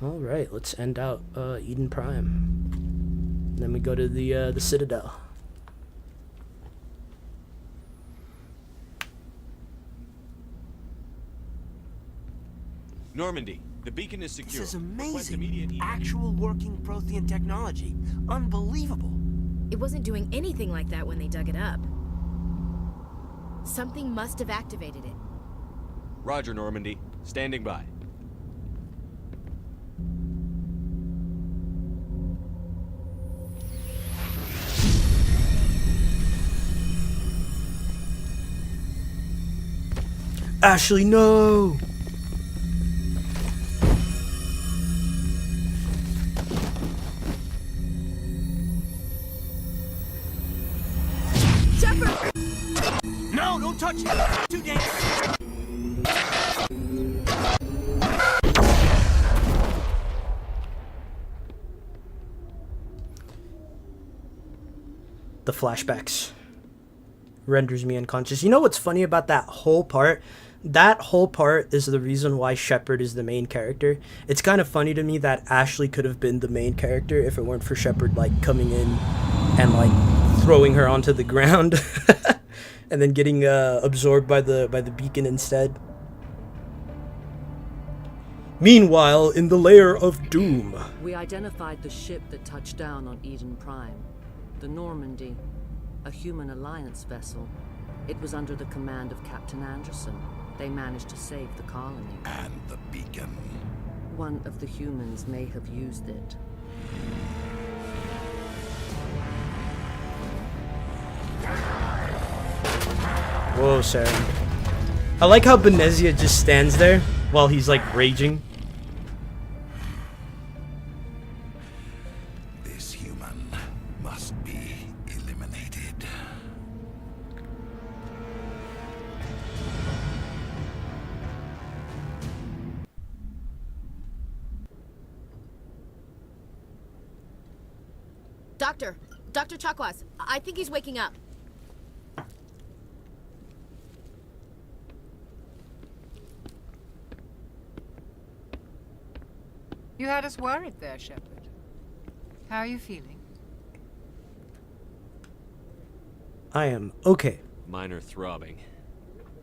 Alright, let's end out Eden Prime. Then we go to the Citadel. Normandy, the beacon is secure. This is amazing. Actual working Prothean technology. Unbelievable. It wasn't doing anything like that when they dug it up. Something must have activated it. Roger, Normandy. Standing by. Ashley, no! Shepard! No, don't touch it! Too dangerous! The flashbacks renders me unconscious. You know what's funny about that whole part? That whole part is the reason why Shepard is the main character. It's kind of funny to me that Ashley could have been the main character if it weren't for Shepard like coming in and like throwing her onto the ground and then getting absorbed by the beacon instead. Meanwhile, in the lair of doom, we identified the ship that touched down on Eden Prime. The Normandy, a human alliance vessel. It was under the command of Captain Anderson. They managed to save the colony. And the beacon. One of the humans may have used it. whoa, Sarah. I like how Benezia just stands there while he's like raging. This human must be eliminated. Dr. Chakwas, I think he's waking up. You had us worried there, Shepard. How are you feeling? I am okay. Minor throbbing.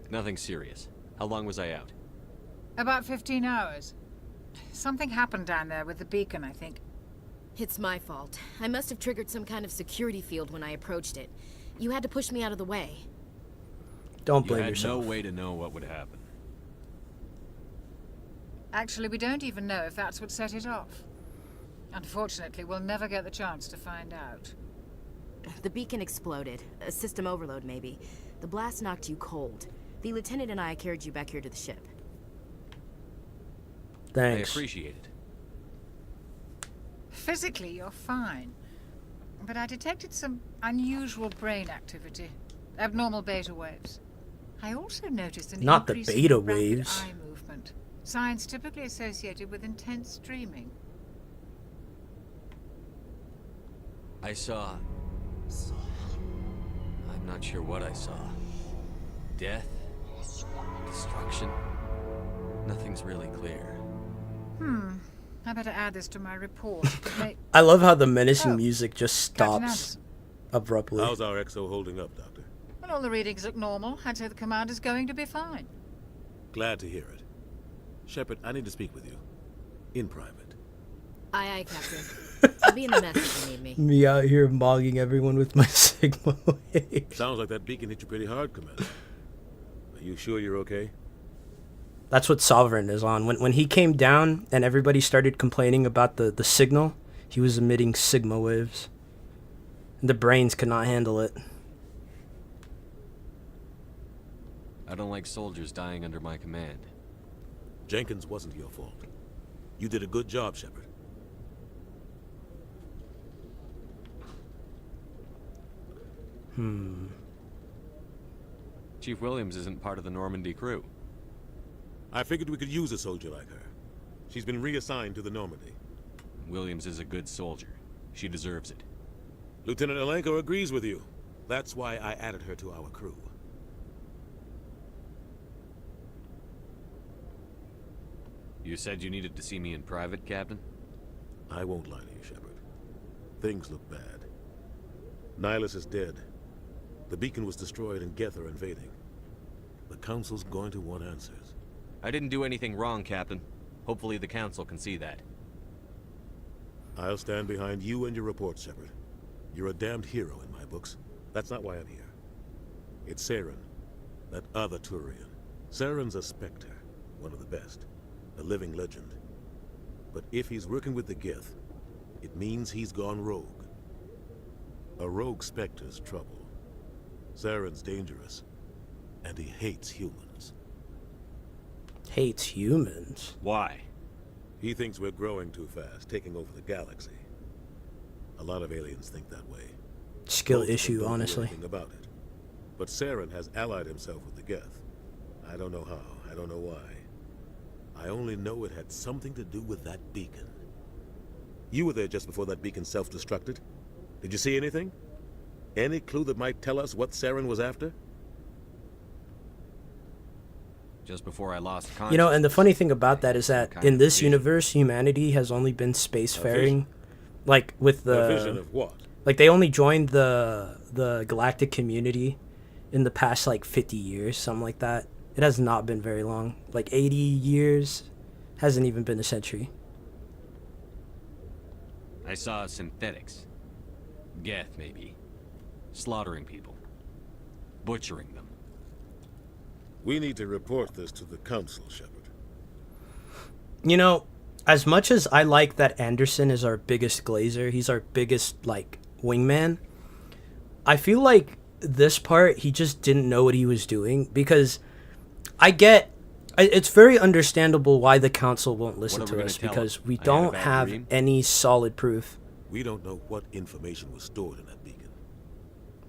Nothing serious. How long was I out? About 15 hours. Something happened down there with the beacon, I think. It's my fault. I must have triggered some kind of security field when I approached it. You had to push me out of the way. Don't blame you had yourself. No way to know what would happen. Actually, we don't even know if that's what set it off. Unfortunately, we'll never get the chance to find out. The beacon exploded. A system overload, maybe. The blast knocked you cold. The lieutenant and I carried you back here to the ship. Thanks. I appreciate it. Physically, you're fine. But I detected some unusual brain activity. Abnormal beta waves. I also noticed an Not the increase in beta rapid waves. eye movement. Signs typically associated with intense dreaming. I saw... I'm not sure what I saw. Death? Destruction? Nothing's really clear. I better add this to my report. I love how the menacing music just Captain stops Anderson. abruptly. How's our XO holding up, Doctor? When all the readings look normal, I'd say the commander's going to be fine. Glad to hear it. Shepard, I need to speak with you. In private. Aye, Captain. I'll be in the mess if you need me. Me out here mogging everyone with my Sigma wave. Sounds like that beacon hit you pretty hard, Commander. Are you sure you're okay? That's what Sovereign is on. When he came down and everybody started complaining about the signal, he was emitting Sigma waves. And the brains could not handle it. I don't like soldiers dying under my command. Jenkins wasn't your fault. You did a good job, Shepard. Chief Williams isn't part of the Normandy crew. I figured we could use a soldier like her. She's been reassigned to the Normandy. Williams is a good soldier. She deserves it. Lieutenant Alenko agrees with you. That's why I added her to our crew. You said you needed to see me in private, Captain? I won't lie to you, Shepard. Things look bad. Nihilus is dead. The beacon was destroyed and Geth are invading. The Council's going to want answers. I didn't do anything wrong, Captain. Hopefully the Council can see that. I'll stand behind you and your report, Shepard. You're a damned hero in my books. That's not why I'm here. It's Saren, that other Turian. Saren's a Spectre, one of the best. A living legend. But if he's working with the Geth, it means he's gone rogue. A rogue Spectre's trouble. Saren's dangerous, and he hates humans. Hates humans. Why? He thinks we're growing too fast, taking over the galaxy. A lot of aliens think that way. Skill Most of them issue, don't do honestly. anything about it. But Saren has allied himself with the Geth. I don't know how, I don't know why. I only know it had something to do with that beacon. You were there just before that beacon self-destructed. Did you see anything? Any clue that might tell us what Saren was after? Just before I lost consciousness. You know, and the funny thing about that is that in this universe, humanity has only been spacefaring, like with the A vision of what? Like they only joined the galactic community in the past like 50 years, something like that. It has not been very long, like 80 years, hasn't even been a century. I saw synthetics. Geth, maybe. Slaughtering people. Butchering them. We need to report this to the Council, Shepard. You know, as much as I like that Anderson is our biggest glazer, he's our biggest, like, wingman, I feel like this part, he just didn't know what he was doing, because it's very understandable why the Council won't listen to us, because we don't have any solid proof. We don't know what information was stored in that beacon.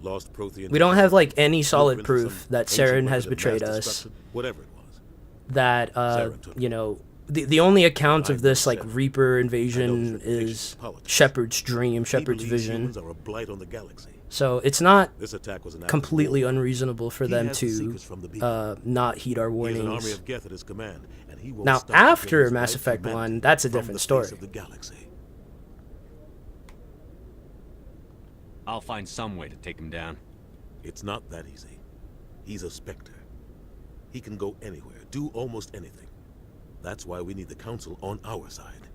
Lost Prothean. We don't have, like, any solid proof that ancient Saren has weapon of betrayed mass us. destruction, whatever it was. That, you know, the only account of this, like, Reaper invasion is Shepard's dream, Shepard's vision. Humans are a blight on the galaxy. So it's not This attack was an act of completely war. unreasonable for He them has the to secrets from the beacon. not heed our He has an army warnings. of Geth at his command, and he won't Now, stop until after his Mass life Effect humanity 1, that's a from different the story. face of the galaxy. I'll find some way to take him down. It's not that easy. He's a Spectre. He can go anywhere, do almost anything. That's why we need the Council on our side.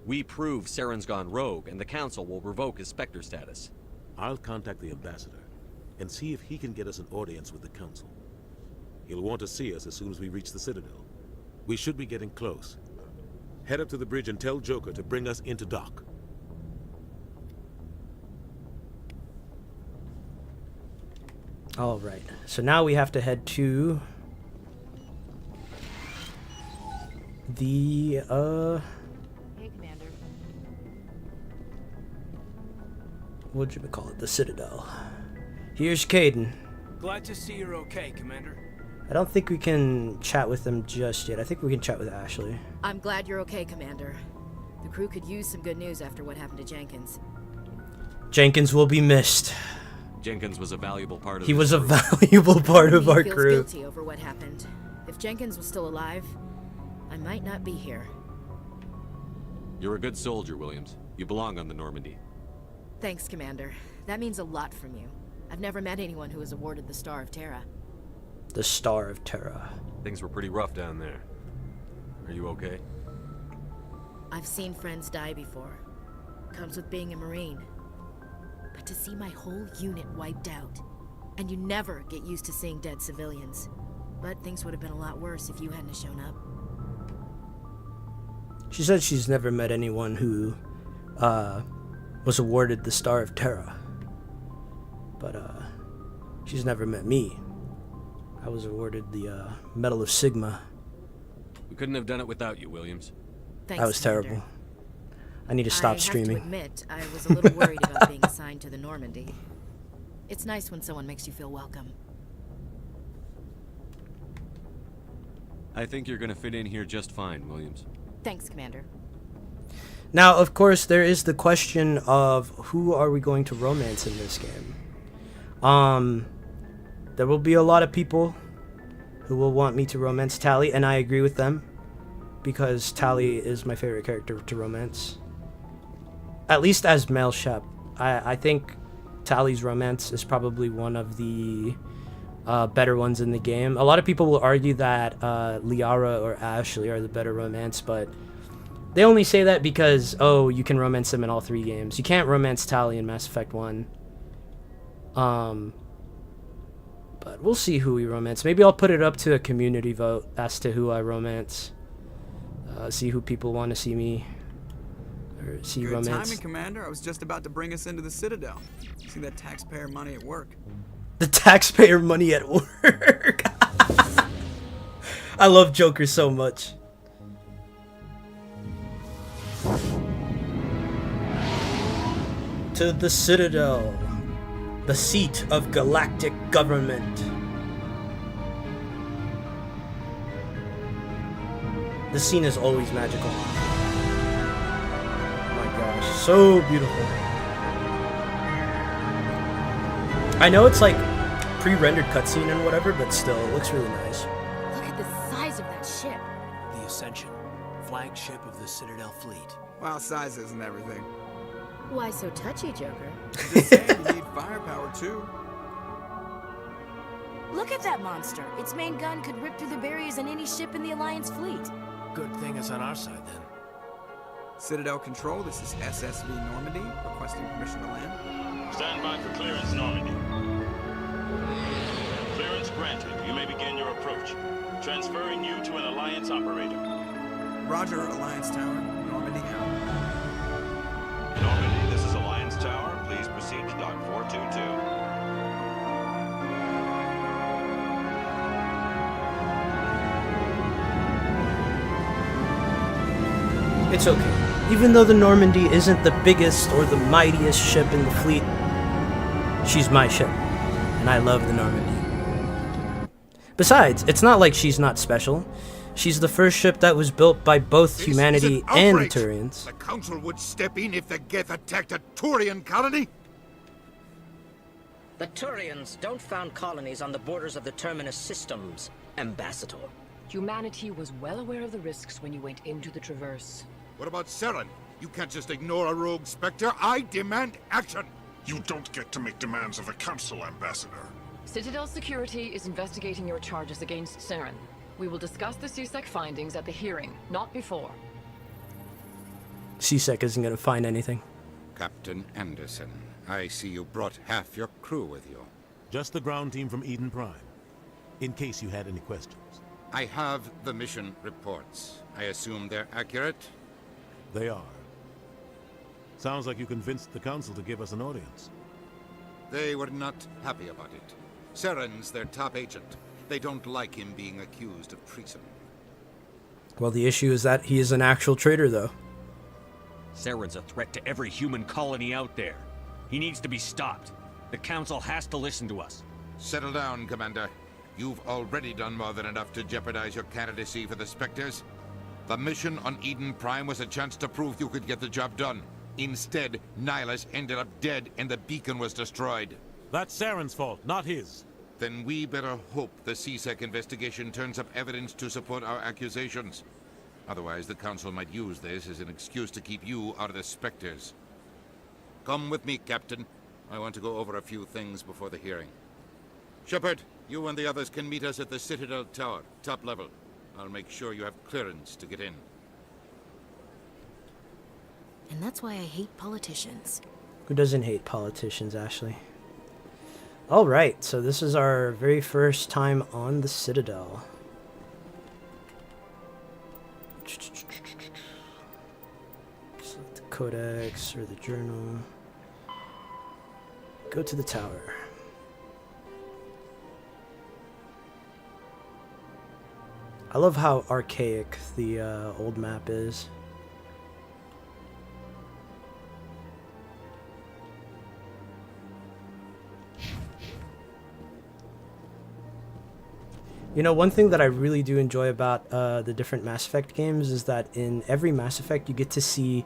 We prove Saren's gone rogue, and the Council will revoke his Spectre status. I'll contact the Ambassador and see if he can get us an audience with the Council. He'll want to see us as soon as we reach the Citadel. We should be getting close. Head up to the bridge and tell Joker to bring us into dock. All right. So now we have to head to the Hey, Commander. what'd you call it? The Citadel. Here's Caden. Glad to see you're okay, Commander. I don't think we can chat with them just yet. I think we can chat with Ashley. I'm glad you're okay, Commander. The crew could use some good news after what happened to Jenkins. Jenkins will be missed. Jenkins was a valuable part of He this was a crew. valuable part of He our feels crew. guilty over what happened. If Jenkins was still alive, I might not be here. You're a good soldier, Williams. You belong on the Normandy. Thanks, Commander. That means a lot from you. I've never met anyone who was awarded the Star of Terra. The Star of Terra. Things were pretty rough down there. Are you okay? I've seen friends die before. Comes with being a Marine. But to see my whole unit wiped out, and you never get used to seeing dead civilians. But things would have been a lot worse if you hadn't shown up. She said she's never met anyone who was awarded the Star of Terra. But she's never met me. I was awarded the Medal of Sigma. We couldn't have done it without you, Williams. Thanks, That was Commander. terrible. I need to stop I streaming. have to admit, I was a little worried about being assigned to the Normandy. It's nice when someone makes you feel welcome. I think you're gonna fit in here just fine, Williams. Thanks, Commander. Now, of course, there is the question of who are we going to romance in this game. There will be a lot of people who will want me to romance Tali, and I agree with them, because Tali is my favorite character to romance. At least as male Shep. I think Tali's romance is probably one of the better ones in the game. A lot of people will argue that Liara or Ashley are the better romance, but they only say that because, oh, you can romance them in all 3 games. You can't romance Tali in Mass Effect 1. But we'll see who we romance. Maybe I'll put it up to a community vote as to who I romance. See who people want to see me or see Good romance. timing, Commander. I was just about to bring us into the Citadel. See that taxpayer money at work. The taxpayer money at work. I love Joker so much. To the Citadel, the seat of galactic government. This scene is always magical. Oh my gosh, so beautiful. I know it's like pre-rendered cutscene and whatever, but still, it looks really nice. Look at the size of that ship. The Ascension, flagship of the Citadel fleet. Well, size isn't everything. Why so touchy, Joker? Just saying, you need firepower too. Look at that monster. Its main gun could rip through the barriers in any ship in the Alliance fleet. Good thing it's on our side then. Citadel Control, this is SSV Normandy, requesting permission to land. Stand by for clearance, Normandy. Clearance granted. You may begin your approach. Transferring you to an Alliance operator. Roger, Alliance Tower. Normandy out. Normandy, this is Alliance Tower. Please proceed to Dock 422. It's okay. Even though the Normandy isn't the biggest or the mightiest ship in the fleet, she's my ship, and I love the Normandy. Besides, it's not like she's not special. She's the first ship that was built by both humanity and the Turians. The Council would step in if the Geth attacked a Turian colony? The Turians don't found colonies on the borders of the Terminus systems, Ambassador. Humanity was well aware of the risks when you went into the Traverse. What about Saren? You can't just ignore a rogue Spectre. I demand action! You don't get to make demands of the Council, Ambassador. Citadel Security is investigating your charges against Saren. We will discuss the CSEC findings at the hearing, not before. CSEC isn't gonna find anything. Captain Anderson, I see you brought half your crew with you. Just the ground team from Eden Prime, in case you had any questions. I have the mission reports. I assume they're accurate? They are. Sounds like you convinced the Council to give us an audience. They were not happy about it. Saren's their top agent. They don't like him being accused of treason. Well, the issue is that he is an actual traitor, though. Saren's a threat to every human colony out there. He needs to be stopped. The Council has to listen to us. Settle down, Commander. You've already done more than enough to jeopardize your candidacy for the Spectres. The mission on Eden Prime was a chance to prove you could get the job done. Instead, Nihilus ended up dead and the beacon was destroyed. That's Saren's fault, not his. Then we better hope the CSEC investigation turns up evidence to support our accusations. Otherwise, the Council might use this as an excuse to keep you out of the Spectres. Come with me, Captain. I want to go over a few things before the hearing. Shepard, you and the others can meet us at the Citadel Tower, top level. I'll make sure you have clearance to get in. And that's why I hate politicians. Who doesn't hate politicians, Ashley? Alright, so this is our very first time on the Citadel. Select the codex or the journal. Go to the tower. I love how archaic the old map is. You know, one thing that I really do enjoy about the different Mass Effect games is that in every Mass Effect you get to see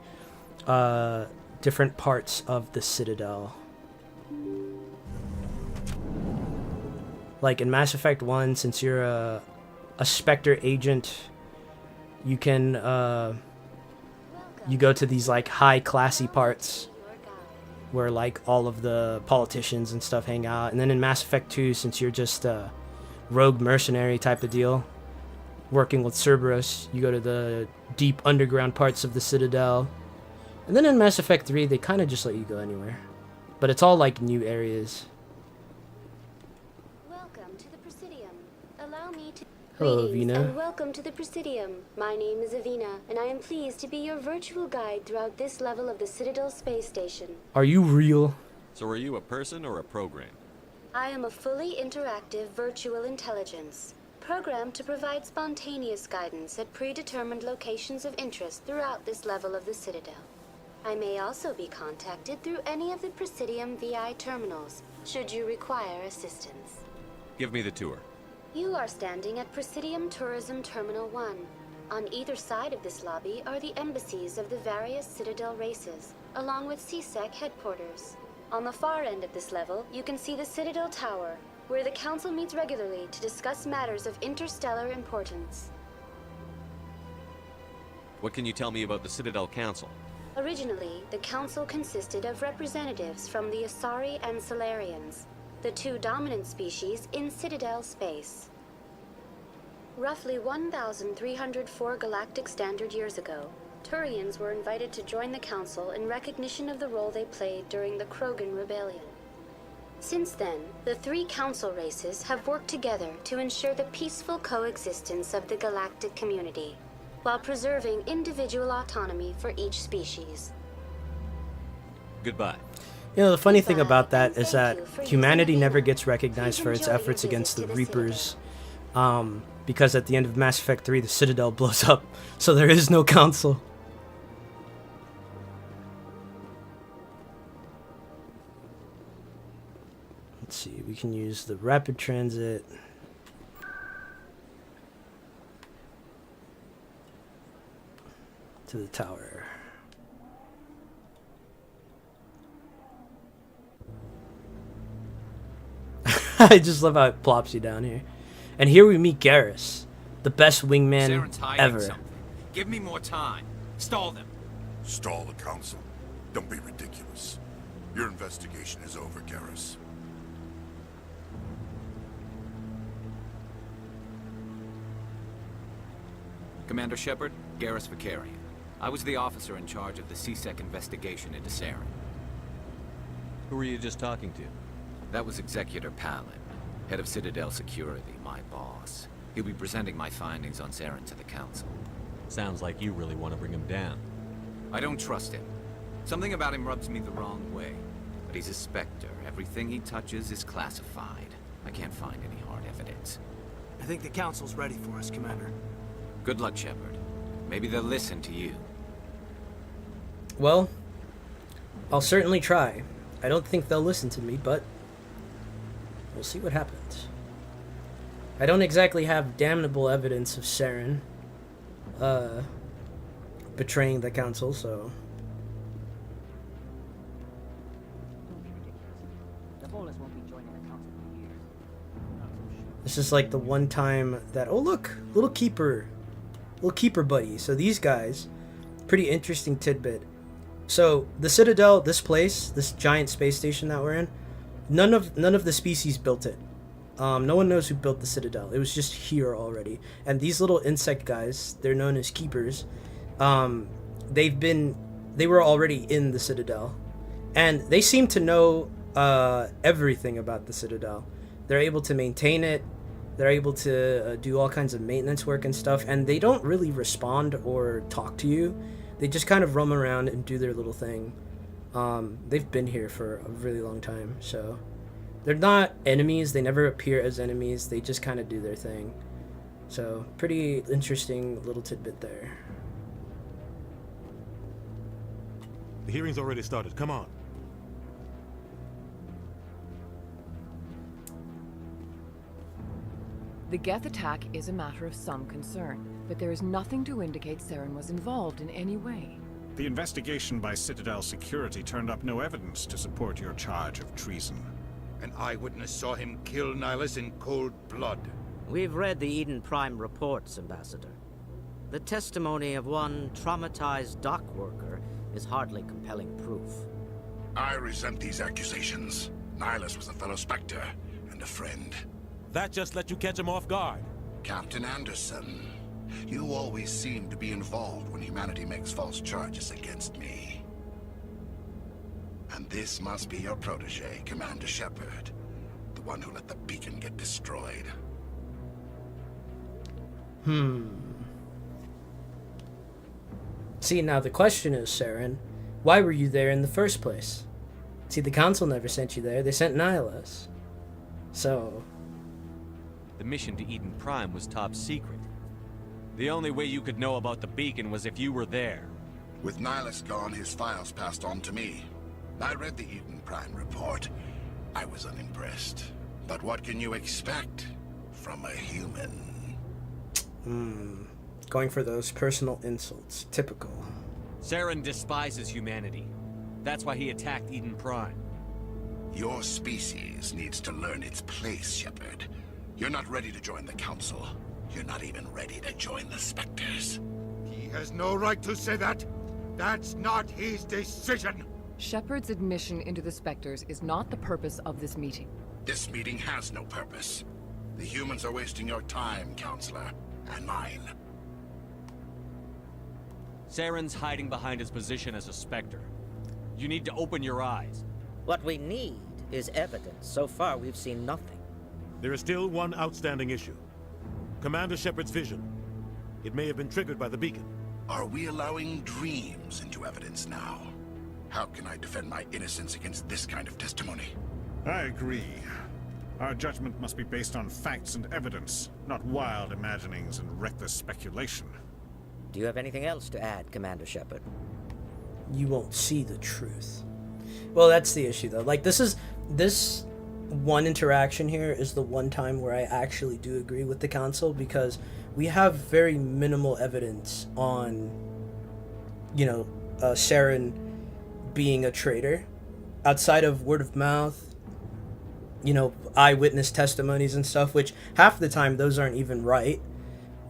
different parts of the Citadel. Like in Mass Effect 1, since you're a Spectre agent, you can you go to these like high classy parts where like all of the politicians and stuff hang out. And then in Mass Effect 2, since you're just rogue mercenary type of deal, working with Cerberus, you go to the deep underground parts of the Citadel. And then in Mass Effect 3, they kind of just let you go anywhere. But it's all like new areas. Welcome to the Presidium. Allow me to... Hello, Greetings, Avina. and welcome to the Presidium. My name is Avina, and I am pleased to be your virtual guide throughout this level of the Citadel space station. Are you real? So are you a person or a program? I am a fully interactive virtual intelligence. programmed to provide spontaneous guidance at predetermined locations of interest throughout this level of the Citadel. I may also be contacted through any of the Presidium VI terminals, should you require assistance. Give me the tour. You are standing at Presidium Tourism Terminal 1. On either side of this lobby are the embassies of the various Citadel races, along with CSEC headquarters. On the far end of this level, you can see the Citadel Tower, where the Council meets regularly to discuss matters of interstellar importance. What can you tell me about the Citadel Council? Originally, the Council consisted of representatives from the Asari and Solarians, the two dominant species in Citadel space. Roughly 1,304 galactic standard years ago, Turians were invited to join the Council in recognition of the role they played during the Krogan Rebellion. Since then, the three Council races have worked together to ensure the peaceful coexistence of the galactic community, while preserving individual autonomy for each species. Goodbye. You know, the funny thing about that is that humanity never gets recognized for its efforts against the Reapers, because at the end of Mass Effect 3, the Citadel blows up, so there is no council. Let's see, we can use the rapid transit. To the tower. I just love how it plops you down here. And here we meet Garrus, the best wingman Saren's hiding ever. something. Give me more time. Stall them. Stall the Council? Don't be ridiculous. Your investigation is over, Garrus. Commander Shepard, Garrus Vicarian. I was the officer in charge of the CSEC investigation into Saren. Who were you just talking to? That was Executor Palin, head of Citadel Security, my boss. He'll be presenting my findings on Saren to the Council. Sounds like you really want to bring him down. I don't trust him. Something about him rubs me the wrong way. But he's a Spectre. Everything he touches is classified. I can't find any hard evidence. I think the Council's ready for us, Commander. Good luck, Shepard. Maybe they'll listen to you. Well, I'll certainly try. I don't think they'll listen to me, but we'll see what happens. I don't exactly have damnable evidence of Saren betraying the Council, so... This is like the one time that... Oh, look! Little keeper buddy. So these guys... Pretty interesting tidbit. So, the Citadel, this place, this giant space station that we're in, none of the species built it. No one knows who built the Citadel. It was just here already. And these little insect guys, they're known as keepers. They were already in the Citadel. And they seem to know everything about the Citadel. They're able to maintain it. They're able to do all kinds of maintenance work and stuff. And they don't really respond or talk to you. They just kind of roam around and do their little thing. They've been here for a really long time, so... They're not enemies, they never appear as enemies, they just kind of do their thing. So, pretty interesting little tidbit there. The hearing's already started, come on. The Geth attack is a matter of some concern, but there is nothing to indicate Saren was involved in any way. The investigation by Citadel Security turned up no evidence to support your charge of treason. An eyewitness saw him kill Nihilus in cold blood. We've read the Eden Prime reports, Ambassador. The testimony of one traumatized dock worker is hardly compelling proof. I resent these accusations. Nihilus was a fellow Spectre and a friend. That just let you catch him off guard. Captain Anderson, you always seem to be involved when humanity makes false charges against me. And this must be your protege, Commander Shepard, the one who let the beacon get destroyed. See, now the question is, Saren, why were you there in the first place? See, the Council never sent you there, they sent Nihilus. So... The mission to Eden Prime was top secret. The only way you could know about the beacon was if you were there. With Nihilus gone, his files passed on to me. I read the Eden Prime report. I was unimpressed. But what can you expect from a human? Going for those personal insults. Typical. Saren despises humanity. That's why he attacked Eden Prime. Your species needs to learn its place, Shepard. You're not ready to join the Council. You're not even ready to join the Spectres. He has no right to say that. That's not his decision. Shepard's admission into the Spectres is not the purpose of this meeting. This meeting has no purpose. The humans are wasting your time, Counselor, and mine. Saren's hiding behind his position as a Spectre. You need to open your eyes. What we need is evidence. So far, we've seen nothing. There is still one outstanding issue. Commander Shepard's vision. It may have been triggered by the beacon. Are we allowing dreams into evidence now? How can I defend my innocence against this kind of testimony? I agree. Our judgment must be based on facts and evidence, not wild imaginings and reckless speculation. Do you have anything else to add, Commander Shepard? You won't see the truth. Well, that's the issue, though. Like, this one interaction here is the one time where I actually do agree with the Council, because we have very minimal evidence on, Saren being a traitor. Outside of word of mouth, eyewitness testimonies and stuff, which half the time those aren't even right,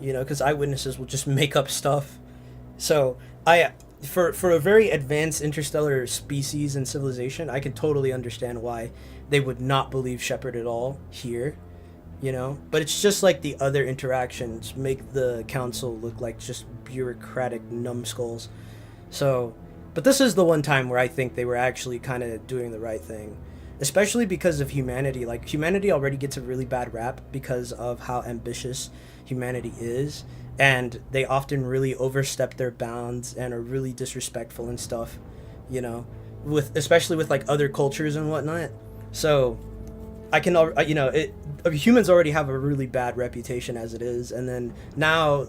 because eyewitnesses will just make up stuff. So, for a very advanced interstellar species and civilization, I can totally understand why they would not believe Shepard at all here, But it's just like the other interactions make the Council look like just bureaucratic numbskulls. So, but this is the one time where I think they were actually kind of doing the right thing. Especially because of humanity. Like, humanity already gets a really bad rap because of how ambitious humanity is. And they often really overstep their bounds and are really disrespectful and stuff, especially with like other cultures and whatnot. So I can, humans already have a really bad reputation as it is. And then now,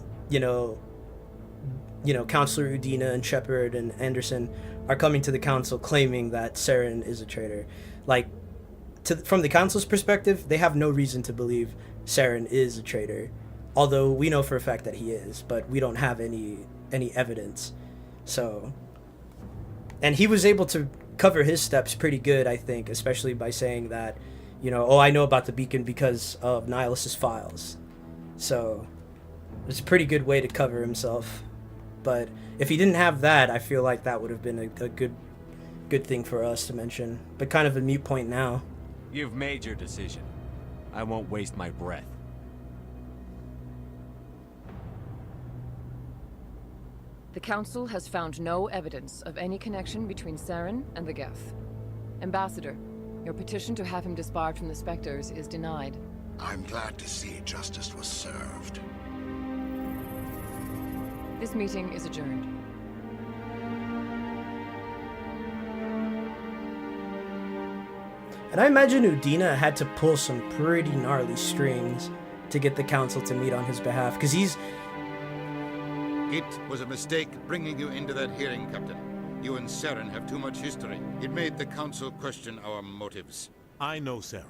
Counselor Udina and Shepard and Anderson are coming to the Council claiming that Saren is a traitor. Like, from the Council's perspective, they have no reason to believe Saren is a traitor. Although we know for a fact that he is, but we don't have any evidence. So, and he was able to cover his steps pretty good, I think, especially by saying that, I know about the beacon because of Nihilus's files. So, it's a pretty good way to cover himself. But if he didn't have that, I feel like that would have been a good thing for us to mention. But kind of a mute point now. You've made your decision. I won't waste my breath. The Council has found no evidence of any connection between Saren and the Geth. Ambassador, your petition to have him disbarred from the Spectres is denied. I'm glad to see justice was served. This meeting is adjourned. And I imagine Udina had to pull some pretty gnarly strings to get the Council to meet on his behalf, because It was a mistake bringing you into that hearing, Captain. You and Saren have too much history. It made the Council question our motives. I know Saren.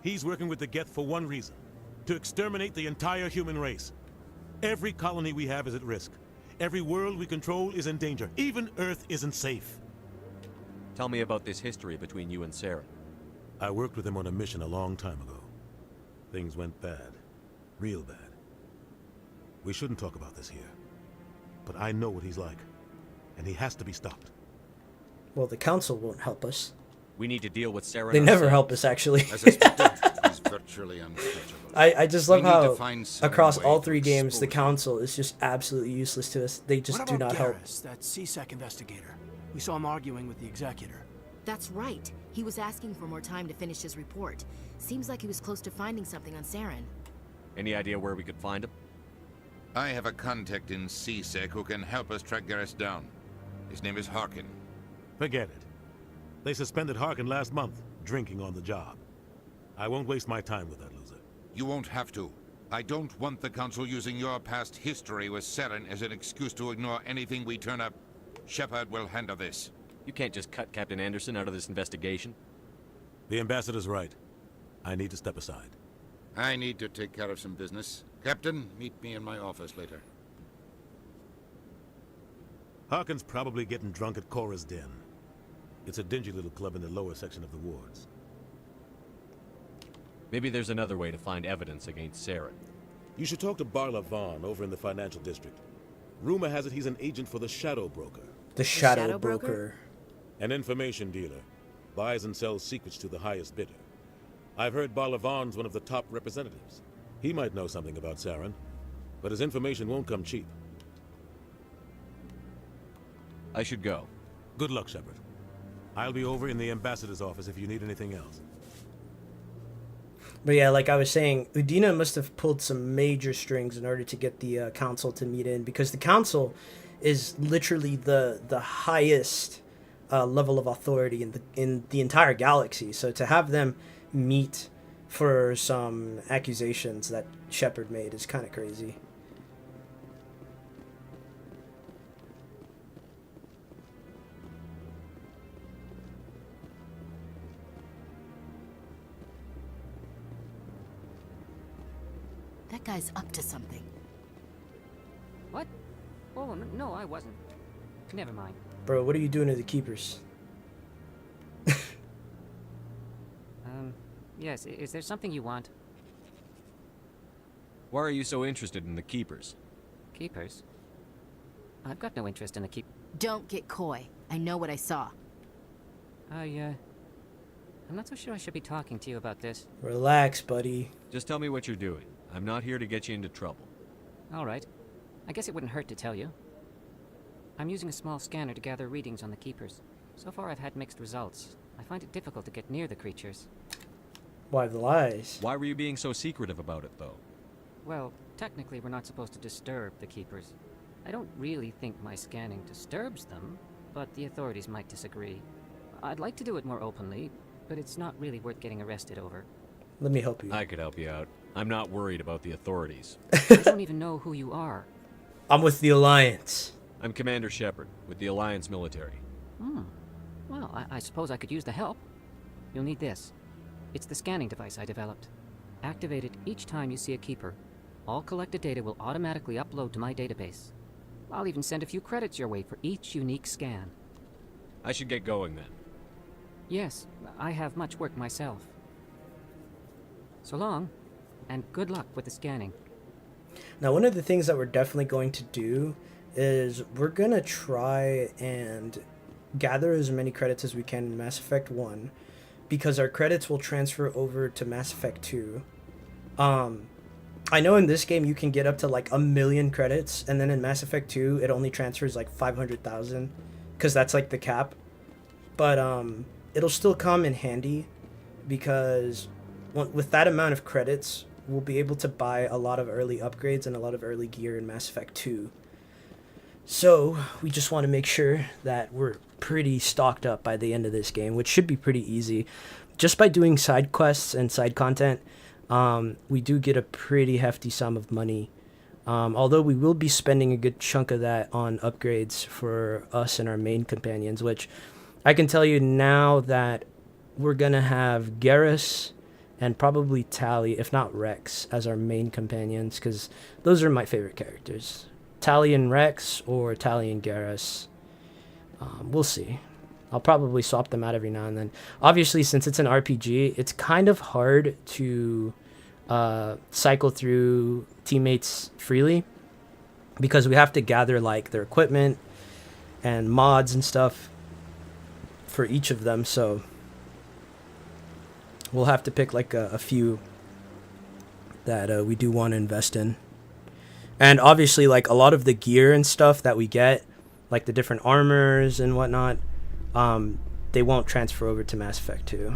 He's working with the Geth for one reason. To exterminate the entire human race. Every colony we have is at risk. Every world we control is in danger. Even Earth isn't safe. Tell me about this history between you and Saren. I worked with him on a mission a long time ago. Things went bad. Real bad. We shouldn't talk about this here. But I know what he's like. And he has to be stopped. Well, the Council won't help us. We need to deal with Saren. They never help us, actually. As a Spectre, he's virtually untouchable. I just love how across way all to three games, the expose Council is just absolutely useless to us. They just do not help. Garrus, that CSEC investigator? We saw him arguing with the Executor. That's right. He was asking for more time to finish his report. Seems like he was close to finding something on Saren. Any idea where we could find him? I have a contact in CSEC who can help us track Garrus down. His name is Harkin. Forget it. They suspended Harkin last month, drinking on the job. I won't waste my time with that loser. You won't have to. I don't want the Council using your past history with Saren as an excuse to ignore anything we turn up. Shepard will handle this. You can't just cut Captain Anderson out of this investigation. The ambassador's right. I need to step aside. I need to take care of some business. Captain, meet me in my office later. Harkin's probably getting drunk at Cora's Den. It's a dingy little club in the lower section of the wards. Maybe there's another way to find evidence against Saren. You should talk to Barla Vaughn over in the financial district. Rumor has it he's an agent for the Shadow Broker. The Shadow Broker? An information dealer. Buys and sells secrets to the highest bidder. I've heard Barla Vaughn's one of the top representatives. He might know something about Saren, but his information won't come cheap. I should go. Good luck, Shepard. I'll be over in the ambassador's office if you need anything else. But yeah, like I was saying, Udina must have pulled some major strings in order to get the council to meet in, because the council is literally the highest level of authority in the entire galaxy. So to have them meet for some accusations that Shepard made is kind of crazy. That guy's up to something. What? Oh, no, I wasn't. Never mind. Bro, what are you doing to the Keepers? Yes, is there something you want? Why are you so interested in the Keepers? Keepers? I've got no interest in the Don't get coy. I know what I saw. I'm not so sure I should be talking to you about this. Relax, buddy. Just tell me what you're doing. I'm not here to get you into trouble. All right. I guess it wouldn't hurt to tell you. I'm using a small scanner to gather readings on the Keepers. So far I've had mixed results. I find it difficult to get near the creatures. Why the lies? Why were you being so secretive about it, though? Well, technically we're not supposed to disturb the Keepers. I don't really think my scanning disturbs them, but the authorities might disagree. I'd like to do it more openly, but it's not really worth getting arrested over. Let me help you. I could help you out. I'm not worried about the authorities. I don't even know who you are. I'm with the Alliance. I'm Commander Shepard, with the Alliance military. Well, I suppose I could use the help. You'll need this. It's the scanning device I developed. Activate it each time you see a Keeper. All collected data will automatically upload to my database. I'll even send a few credits your way for each unique scan. I should get going then. Yes, I have much work myself. So long, and good luck with the scanning. Now, one of the things that we're definitely going to do is we're going to try and gather as many credits as we can in Mass Effect 1, because our credits will transfer over to Mass Effect 2. I know in this game you can get up to like 1 million credits, and then in Mass Effect 2 it only transfers like 500,000, because that's like the cap. But it'll still come in handy, because with that amount of credits we'll be able to buy a lot of early upgrades and a lot of early gear in Mass Effect 2. So we just want to make sure that we're pretty stocked up by the end of this game, which should be pretty easy. Just by doing side quests and side content, we do get a pretty hefty sum of money. Although we will be spending a good chunk of that on upgrades for us and our main companions, which I can tell you now that we're going to have Garrus and probably Tali, if not Rex, as our main companions, because those are my favorite characters. Tali and Rex or Tali and Garrus. We'll see. I'll probably swap them out every now and then. Obviously, since it's an RPG, it's kind of hard to cycle through teammates freely, because we have to gather like their equipment and mods and stuff for each of them. So we'll have to pick like a few that we do want to invest in. And obviously, like a lot of the gear and stuff that we get, like the different armors and whatnot, they won't transfer over to Mass Effect 2.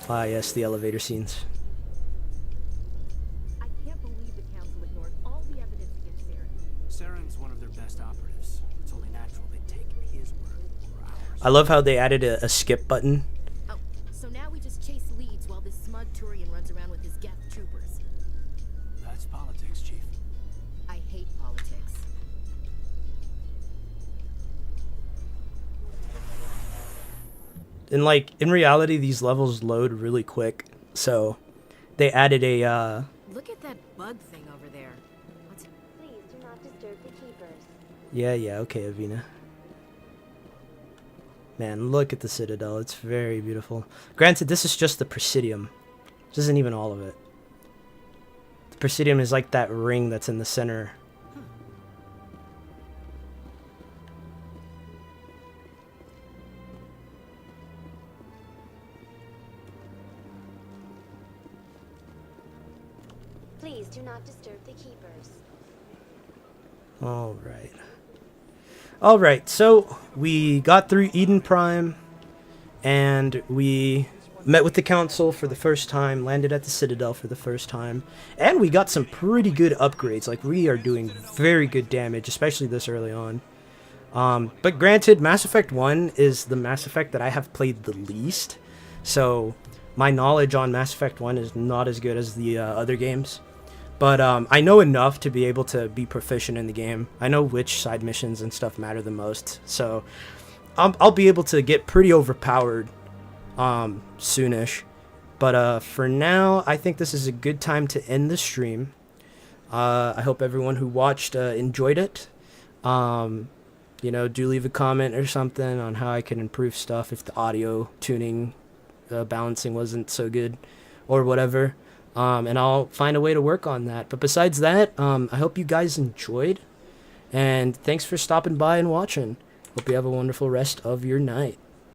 Ah, yes, the elevator scenes. I can't believe the Council ignored all the evidence against Saren. Saren's one of their best operatives. It's only natural they take his word over ours. I love how they added a skip button. Oh, so now we just chase leads while this smug Turian runs around with his Geth troopers. That's politics, Chief. I hate politics. And like in reality, these levels load really quick. So they added a Look at that bug thing over there. What's... Please do not disturb the keepers. yeah, okay, Avina. Man, look at the Citadel. It's very beautiful. Granted, this is just the Presidium. This isn't even all of it. The Presidium is like that ring that's in the center. Please do not disturb the keepers. Alright, so we got through Eden Prime, and we met with the Council for the first time, landed at the Citadel for the first time, and we got some pretty good upgrades. Like, we are doing very good damage, especially this early on. But granted, Mass Effect 1 is the Mass Effect that I have played the least, so my knowledge on Mass Effect 1 is not as good as the other games. But I know enough to be able to be proficient in the game. I know which side missions and stuff matter the most. So I'll be able to get pretty overpowered soonish. But for now, I think this is a good time to end the stream. I hope everyone who watched enjoyed it. You know, do leave a comment or something on how I can improve stuff if the audio tuning balancing wasn't so good or whatever. And I'll find a way to work on that. But besides that, I hope you guys enjoyed. And thanks for stopping by and watching. Hope you have a wonderful rest of your night.